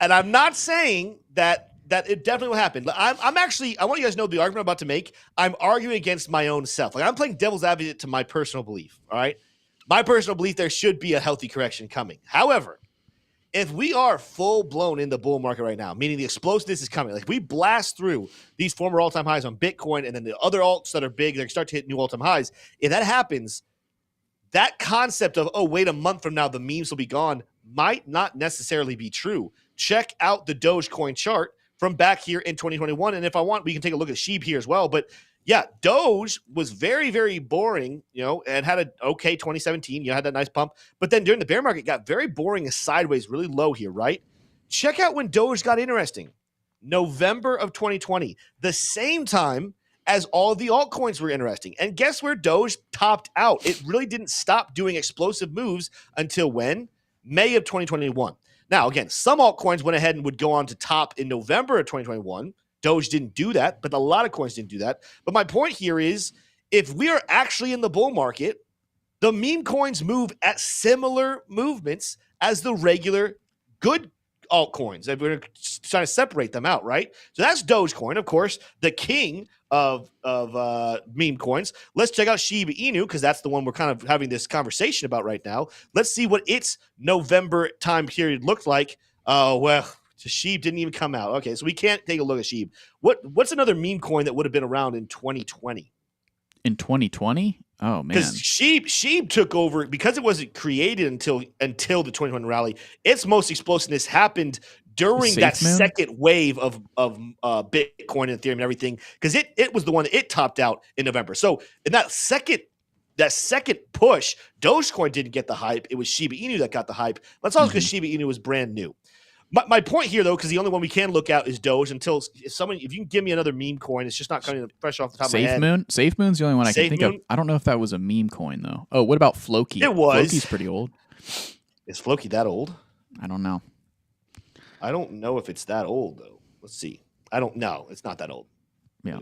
And I'm not saying that it definitely will happen. I'm actually. I want you guys to know the argument I'm about to make. I'm arguing against my own self. Like I'm playing devil's advocate to my personal belief. All right, my personal belief there should be a healthy correction coming. However, if we are full blown in the bull market right now, meaning the explosiveness is coming, like we blast through these former all time highs on Bitcoin, and then the other alts that are big, they start to hit new all time highs. If that happens, that concept of, oh, wait a month from now, the memes will be gone might not necessarily be true. Check out the Dogecoin chart from back here in 2021. And if I want, we can take a look at Sheep here as well. But yeah, Doge was very, very boring, and had an okay 2017. You had that nice pump. But then during the bear market, it got very boring and sideways, really low here, right? Check out when Doge got interesting. November of 2020, the same time as all the altcoins were interesting. And guess where Doge topped out? It really didn't stop doing explosive moves until when? May of 2021. Now, again, some altcoins went ahead and would go on to top in November of 2021. Doge didn't do that, but a lot of coins didn't do that. But my point here is, if we are actually in the bull market, the meme coins move at similar movements as the regular good altcoins. We're trying to separate them out, right? So that's Dogecoin, of course, the king of meme coins. Let's check out Shiba Inu, because that's the one we're kind of having this conversation about right now. Let's see what its November time period looked like. Oh, well, Sheeb didn't even come out. Okay, so we can't take a look at Sheeb. What's another meme coin that would have been around in 2020? In 2020? Oh man, because Sheeb took over because it wasn't created until the 2021 rally. Its most explosiveness happened during that second wave of Bitcoin and Ethereum and everything, because it was the one that it topped out in November. So in that second push, Dogecoin didn't get the hype. It was Shiba Inu that got the hype. That's also because Shiba Inu was brand new. My point here, though, because the only one we can look at is Doge. Until if you can give me another meme coin, it's just not coming fresh off the top of my head. SafeMoon's the only one I can think of. I don't know if that was a meme coin though. Oh, what about Floki? It was. Floki's pretty old. Is Floki that old? I don't know. I don't know if it's that old though. Let's see. I don't know. It's not that old. Yeah,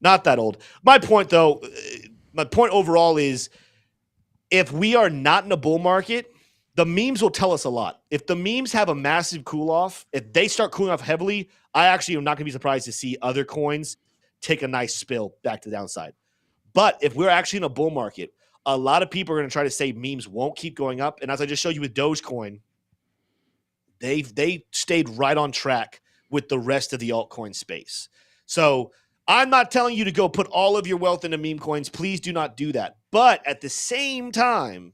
not that old. My point though. My point overall is, if we are not in a bull market, the memes will tell us a lot. If the memes have a massive cool off, if they start cooling off heavily, I actually am not going to be surprised to see other coins take a nice spill back to the downside. But if we're actually in a bull market, a lot of people are going to try to say memes won't keep going up. And as I just showed you with Dogecoin, they stayed right on track with the rest of the altcoin space. So I'm not telling you to go put all of your wealth into meme coins. Please do not do that. But at the same time,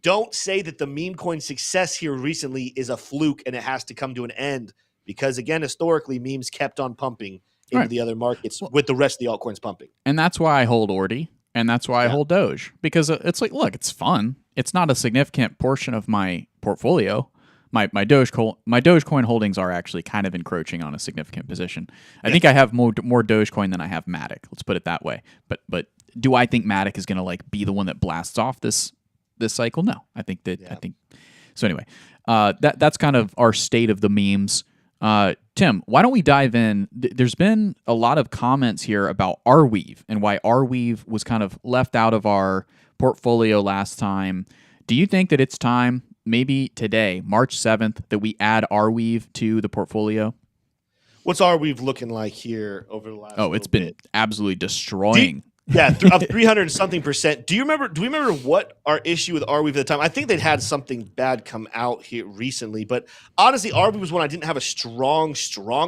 don't say that the meme coin success here recently is a fluke and it has to come to an end, because, again, historically, memes kept on pumping into the other markets with the rest of the altcoins pumping. And that's why I hold Ordi, and that's why I hold Doge, because it's like, look, it's fun. It's not a significant portion of my portfolio. My Dogecoin holdings are actually kind of encroaching on a significant position. I think I have more Dogecoin than I have Matic. Let's put it that way. But do I think Matic is going to be the one that blasts off this cycle? No, I think so. Anyway, that's kind of our state of the memes. Tim, why don't we dive in? There's been a lot of comments here about Arweave and why Arweave was kind of left out of our portfolio last time. Do you think that it's time, maybe today, March 7th, that we add Arweave to the portfolio? What's Arweave looking like here over the last? Oh, it's been absolutely destroying. Of 300-something%. Do we remember what our issue with Arweave at the time? I think they'd had something bad come out here recently, but honestly, Arweave was one I didn't have a strong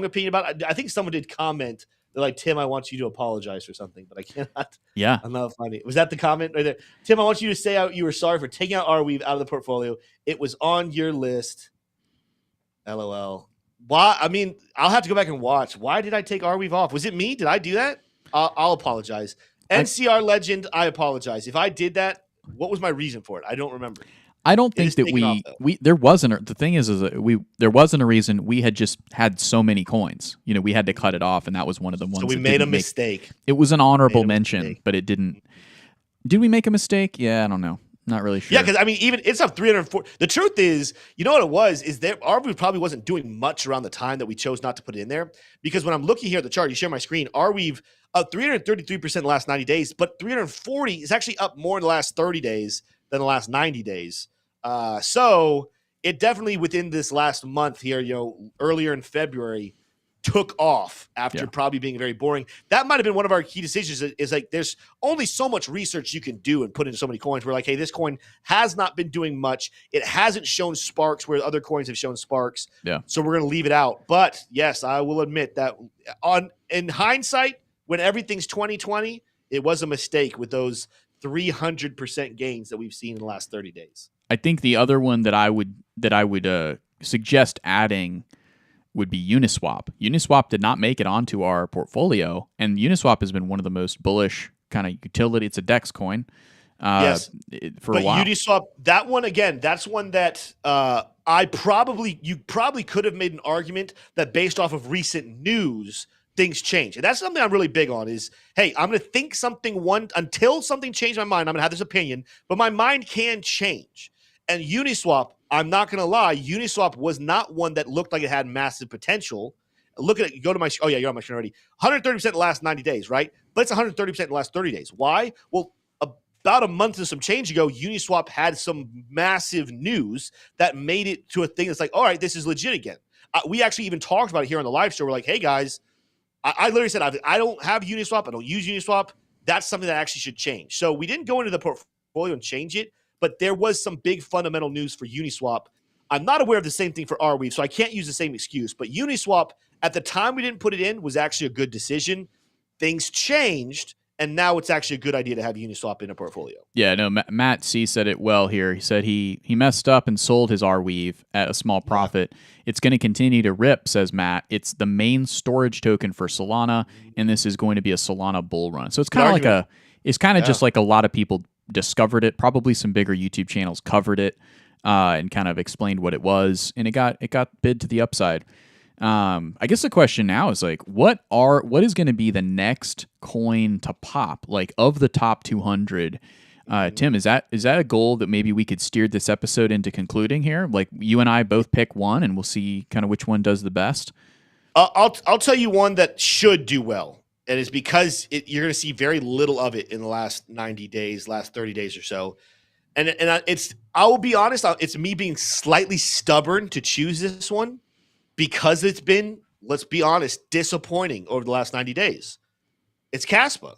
opinion about. I think someone did comment, they're like, Tim, I want you to apologize for something, but I cannot. Yeah. I'm not finding it. Was that the comment right there? Tim, I want you to say out you were sorry for taking out Arweave out of the portfolio. It was on your list. LOL. Why? I mean, I'll have to go back and watch. Why did I take Arweave off? Was it me? Did I do that? I'll apologize. NCR legend, I apologize. If I did that, what was my reason for it? I don't remember. I don't think that there wasn't. The thing is that there wasn't a reason. We had just had so many coins. We had to cut it off, and that was one of the ones. So we made a mistake. It was an honorable mention, but it didn't. Did we make a mistake? Yeah, I don't know. Not really sure. Yeah, because I mean, even it's up 304. The truth is, you know what it was? Is that Arweave probably wasn't doing much around the time that we chose not to put it in there. Because when I'm looking here at the chart, you share my screen. Arweave, up 333% in the last 90 days, but 340 is actually up more in the last 30 days than the last 90 days. So it definitely within this last month here, earlier in February, took off after probably being very boring. That might have been one of our key decisions is like there's only so much research you can do and put into so many coins. We're like, hey, this coin has not been doing much. It hasn't shown sparks where other coins have shown sparks. Yeah. So we're going to leave it out. But yes, I will admit that in hindsight, when everything's 2020, it was a mistake with those 300% gains that we've seen in the last 30 days. I think the other one that I would suggest adding would be Uniswap. Uniswap did not make it onto our portfolio, and Uniswap has been one of the most bullish kind of utility. It's a DEX coin. Yes, for a while. Uniswap, that one again, that's one that you probably could have made an argument that based off of recent news, things change. And that's something I'm really big on is, hey, I'm going to think until something changed my mind, I'm going to have this opinion, but my mind can change. And Uniswap, I'm not going to lie, Uniswap was not one that looked like it had massive potential. Look at it. Go to my – oh, yeah, you're on my screen already. 130% in the last 90 days, right? But it's 130% in the last 30 days. Why? Well, about a month and some change ago, Uniswap had some massive news that made it to a thing that's like, all right, this is legit again. We actually even talked about it here on the live show. We're like, hey, guys, I literally said I don't have Uniswap. I don't use Uniswap. That's something that actually should change. So we didn't go into the portfolio and change it. But there was some big fundamental news for Uniswap. I'm not aware of the same thing for Arweave, so I can't use the same excuse. But Uniswap, at the time we didn't put it in, was actually a good decision. Things changed, and now it's actually a good idea to have Uniswap in a portfolio. Yeah, no, Matt C said it well here. He said he messed up and sold his Arweave at a small profit. It's going to continue to rip, says Matt. It's the main storage token for Solana, and this is going to be a Solana bull run. So it's kind of like just like a lot of people discovered it. Probably some bigger YouTube channels covered it and kind of explained what it was, and it got bid to the upside. I guess the question now is like, what is going to be the next coin to pop? Like of the top 200, Tim, is that a goal that maybe we could steer this episode into concluding here? Like you and I both pick one, and we'll see kind of which one does the best. I'll tell you one that should do well. And it's because you're going to see very little of it in the last 90 days, last 30 days or so. And I will be honest, it's me being slightly stubborn to choose this one because it's been, let's be honest, disappointing over the last 90 days. It's Kaspa.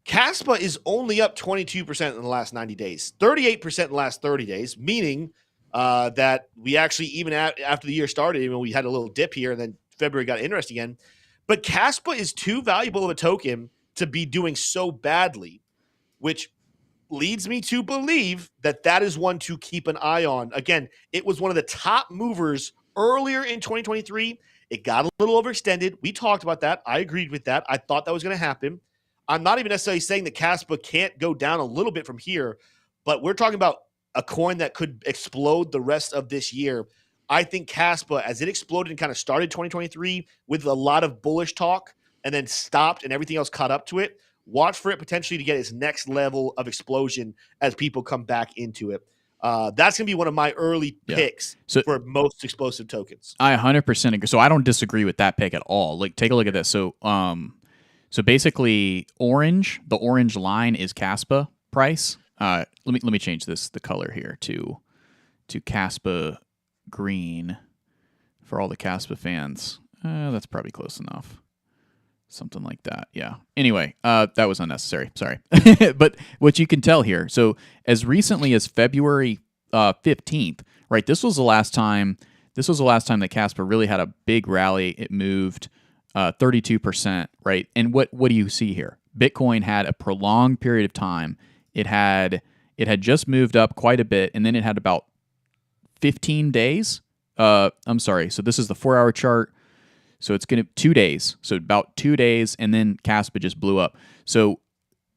Kaspa is only up 22% in the last 90 days, 38% in the last 30 days, meaning that we actually, even after the year started, we had a little dip here and then February got interesting again. But Kaspa is too valuable of a token to be doing so badly, which leads me to believe that is one to keep an eye on. Again, it was one of the top movers earlier in 2023. It got a little overextended. We talked about that. I agreed with that. I thought that was going to happen. I'm not even necessarily saying that Kaspa can't go down a little bit from here, but we're talking about a coin that could explode the rest of this year. I think Kaspa, as it exploded and kind of started 2023 with a lot of bullish talk and then stopped and everything else caught up to it, watch for it potentially to get its next level of explosion as people come back into it. That's going to be one of my early picks for most explosive tokens. I 100% agree. So I don't disagree with that pick at all. Like, take a look at this. So basically, the orange line is Kaspa price. Let me change the color here to Kaspa green for all the Kaspa fans. That's probably close enough. Something like that. Yeah. Anyway, that was unnecessary. Sorry. But what you can tell here, so as recently as February 15th, right? This was the last time that Kaspa really had a big rally. It moved 32%, right? And what do you see here? Bitcoin had a prolonged period of time. It had just moved up quite a bit, and then it had about 15 days. I'm sorry. So this is the 4-hour chart. So it's going to 2 days. So about 2 days, and then Kaspa just blew up. So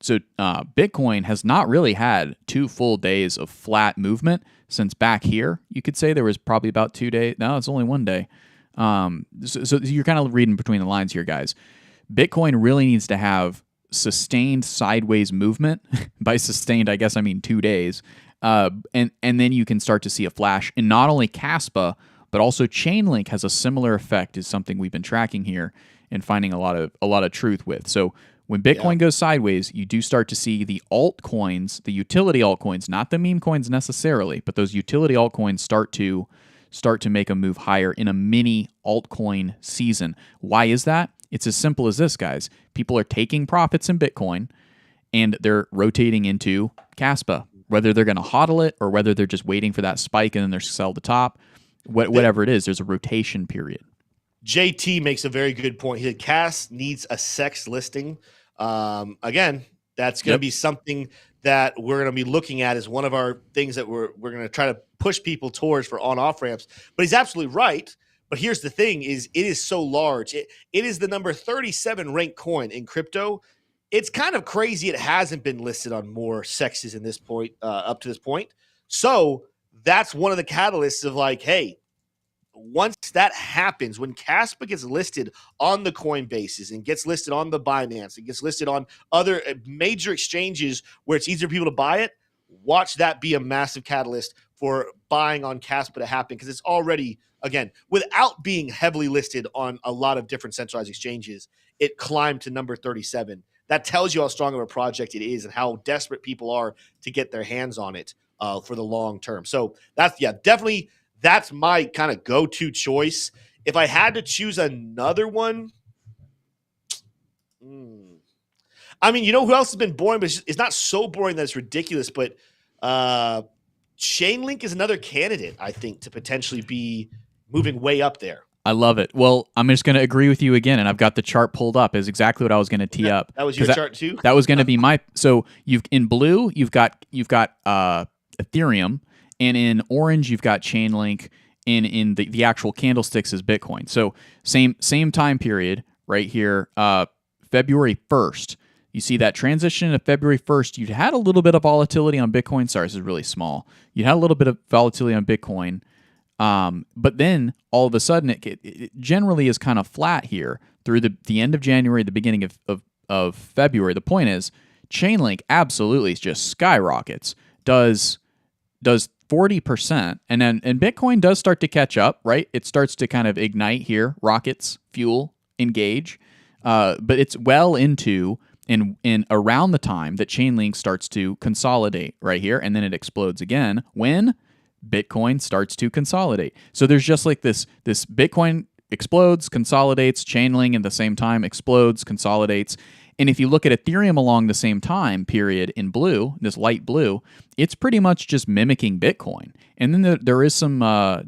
Bitcoin has not really had 2 full days of flat movement since back here. You could say there was probably about 2 days. No, it's only 1 day. So you're kind of reading between the lines here, guys. Bitcoin really needs to have sustained sideways movement. By sustained, I guess I mean 2 days. And then you can start to see a flash. And not only Kaspa, but also Chainlink has a similar effect, is something we've been tracking here and finding a lot of truth with. So When Bitcoin goes sideways, you do start to see the altcoins, the utility altcoins, not the meme coins necessarily, but those utility altcoins start to make a move higher in a mini altcoin season. Why is that? It's as simple as this, guys. People are taking profits in Bitcoin and they're rotating into Caspa, whether they're going to hodl it or whether they're just waiting for that spike and then they're sell the top. Whatever it is, there's a rotation period. JT makes a very good point. He said CAS needs a SEX listing. Again, that's going to be something that we're going to be looking at as one of our things that we're going to try to push people towards for on-off ramps. But he's absolutely right. But here's the thing: is it is so large. It is the number 37 ranked coin in crypto. It's kind of crazy it hasn't been listed on more sexes in this point, up to this point. So that's one of the catalysts of like, hey, once that happens, when Caspa gets listed on the Coinbases and gets listed on the Binance and gets listed on other major exchanges where it's easier for people to buy it, watch that be a massive catalyst for buying on Caspa to happen, because it's already, again, without being heavily listed on a lot of different centralized exchanges, it climbed to number 37. That tells you how strong of a project it is and how desperate people are to get their hands on it for the long term. So that's, definitely, that's my kind of go-to choice. If I had to choose another one, I mean, you know who else has been boring, but it's not so boring that it's ridiculous, but Chainlink is another candidate, I think, to potentially be moving way up there. I love it. Well, I'm just going to agree with you again, and I've got the chart pulled up. Is exactly what I was going to tee up. That was your chart too? That was going to be my. So in blue, you've got Ethereum, and in orange, you've got Chainlink, and in the actual candlesticks is Bitcoin. So same time period right here, February 1st. You see that transition to February 1st. You had a little bit of volatility on Bitcoin. Sorry, this is really small. You had a little bit of volatility on Bitcoin. But then all of a sudden, it generally is kind of flat here through the end of January, the beginning of February. The point is, Chainlink absolutely just skyrockets, does 40%, and Bitcoin does start to catch up, right? It starts to kind of ignite here, rockets, fuel, engage, but it's well into in around the time that Chainlink starts to consolidate right here, and then it explodes again when Bitcoin starts to consolidate. So there's just like this Bitcoin explodes, consolidates, Chainlink at the same time explodes, consolidates. And if you look at Ethereum along the same time period in blue, this light blue, it's pretty much just mimicking Bitcoin. And then there is some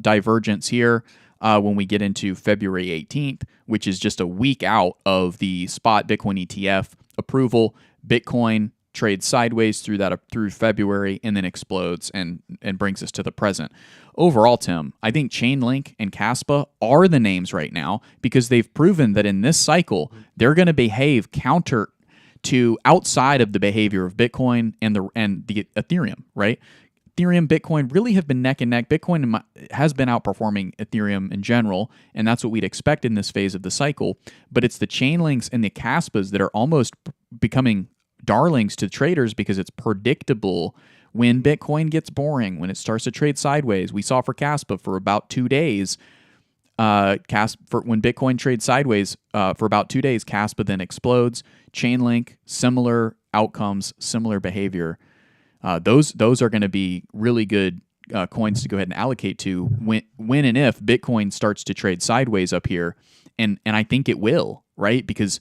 divergence here when we get into February 18th, which is just a week out of the spot Bitcoin ETF approval. Bitcoin trades sideways through February and then explodes and brings us to the present. Overall, Tim, I think Chainlink and Caspa are the names right now because they've proven that in this cycle, they're going to behave counter to outside of the behavior of Bitcoin and the Ethereum, right? Ethereum, Bitcoin really have been neck and neck. Bitcoin has been outperforming Ethereum in general, and that's what we'd expect in this phase of the cycle. But it's the Chainlinks and the Caspas that are almost becoming darlings to traders because it's predictable when Bitcoin gets boring, when it starts to trade sideways. We saw for Caspa for about 2 days. When Bitcoin trades sideways for about 2 days, Caspa then explodes. Chainlink, similar outcomes, similar behavior. Those are going to be really good coins to go ahead and allocate to when and if Bitcoin starts to trade sideways up here, and I think it will, right? Because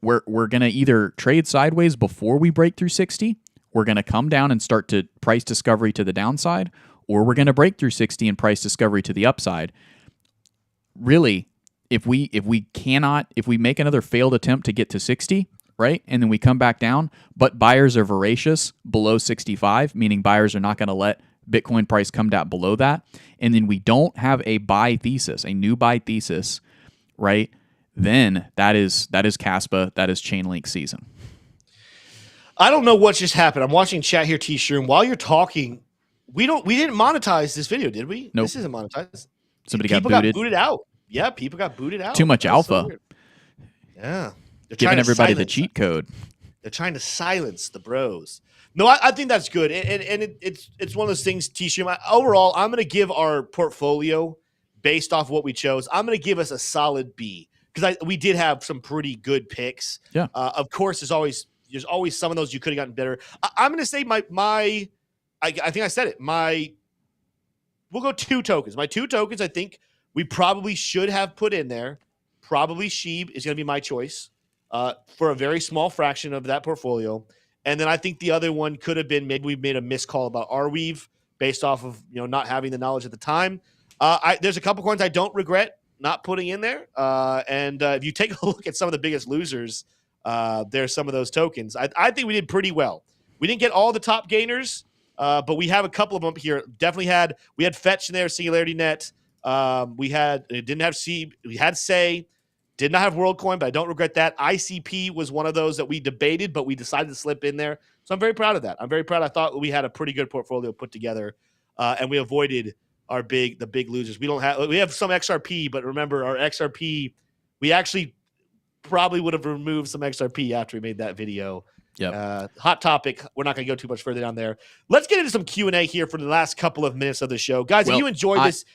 we're going to either trade sideways before we break through 60, we're going to come down and start to price discovery to the downside, or we're going to break through 60 and price discovery to the upside. Really, if we make another failed attempt to get to 60, right, and then we come back down, but buyers are voracious below 65, meaning buyers are not going to let Bitcoin price come down below that, and then we don't have a new buy thesis, right? Then that is Caspa, that is Chainlink season. I don't know what just happened. I'm watching chat here, T-Shroom. While you're talking, we didn't monetize this video, did we? Nope. This isn't monetized. People got booted out. Yeah, people got booted out. Too much alpha. So yeah. They're giving everybody the cheat code. They're trying to silence the bros. No, I think that's good. And it's one of those things, T-Shroom. Overall, I'm going to give our portfolio, based off what we chose, I'm going to give us a solid B. because we did have some pretty good picks. Yeah. Of course, there's always some of those you could have gotten better. I'm going to say I think I said it. We'll go 2 tokens. My 2 tokens, I think we probably should have put in there. Probably Sheeb is going to be my choice for a very small fraction of that portfolio. And then I think the other one could have been, maybe we made a missed call about Arweave based off of not having the knowledge at the time. There's a couple coins I don't regret not putting in there. And if you take a look at some of the biggest losers, there's some of those tokens. I think we did pretty well. We didn't get all the top gainers, but we have a couple of them here. We had Fetch in there, Singularity Net. We had Say. Did not have WorldCoin, but I don't regret that. ICP was one of those that we debated, but we decided to slip in there. So I'm very proud of that. I'm very proud. I thought we had a pretty good portfolio put together, and we avoided the big losers. We have some XRP, but remember our XRP, we actually probably would have removed some XRP after we made that video. Yep. Hot topic. We're not going to go too much further down there. Let's get into some Q&A here for the last couple of minutes of the show. Guys, if you enjoyed this...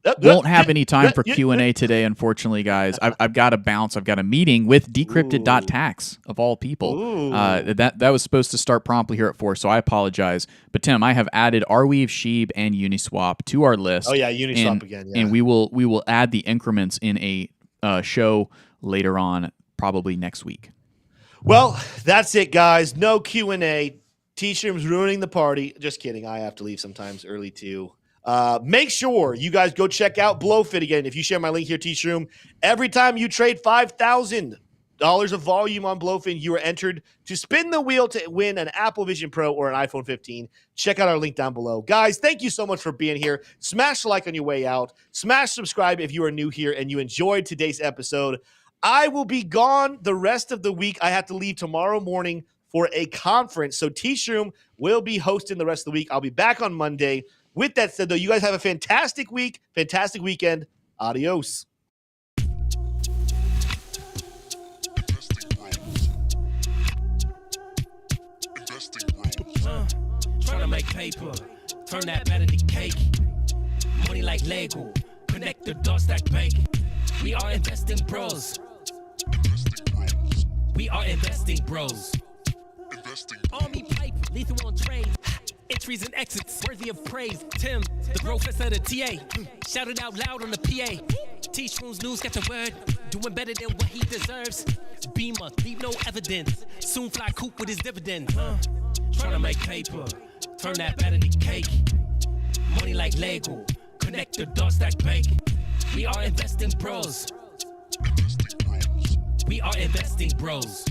I won't have any time for Q&A today, unfortunately, guys. I've got to bounce. I've got a meeting with Decrypted.tax, of all people. That was supposed to start promptly here at 4, so I apologize. But, Tim, I have added Arweave, Sheeb, and Uniswap to our list. Oh, yeah, Uniswap again. Yeah. And we will add the increments in a show later on, probably next week. Well, that's it, guys. No Q&A. T-Shroom's ruining the party. Just kidding. I have to leave sometimes early, too. Make sure you guys go check out Blowfin again. If you share my link here, T-Shroom, every time you trade $5,000 of volume on Blowfin, you are entered to spin the wheel to win an Apple Vision Pro or an iPhone 15. Check out our link down below. Guys, thank you so much for being here. Smash the like on your way out. Smash subscribe if you are new here and you enjoyed today's episode. I will be gone the rest of the week. I have to leave tomorrow morning for a conference. So T-Shroom will be hosting the rest of the week. I'll be back on Monday. With that said, though, you guys have a fantastic week, fantastic weekend. Adios. Trying to make paper, turn that better to cake. Money like Lego, connect the dots that bank. We are investing bros. We are investing bros. Army pipe, lethal on trade. Entries and exits, worthy of praise. Tim, the professor of the TA. Shouted out loud on the PA. T-Shroom's news got the word. Doing better than what he deserves. Beamer, leave no evidence. Soon fly coop with his dividend. Trying to make paper, turn that better to cake. Money like Lego, connect the dots that bank. We are investing bros. We are investing bros.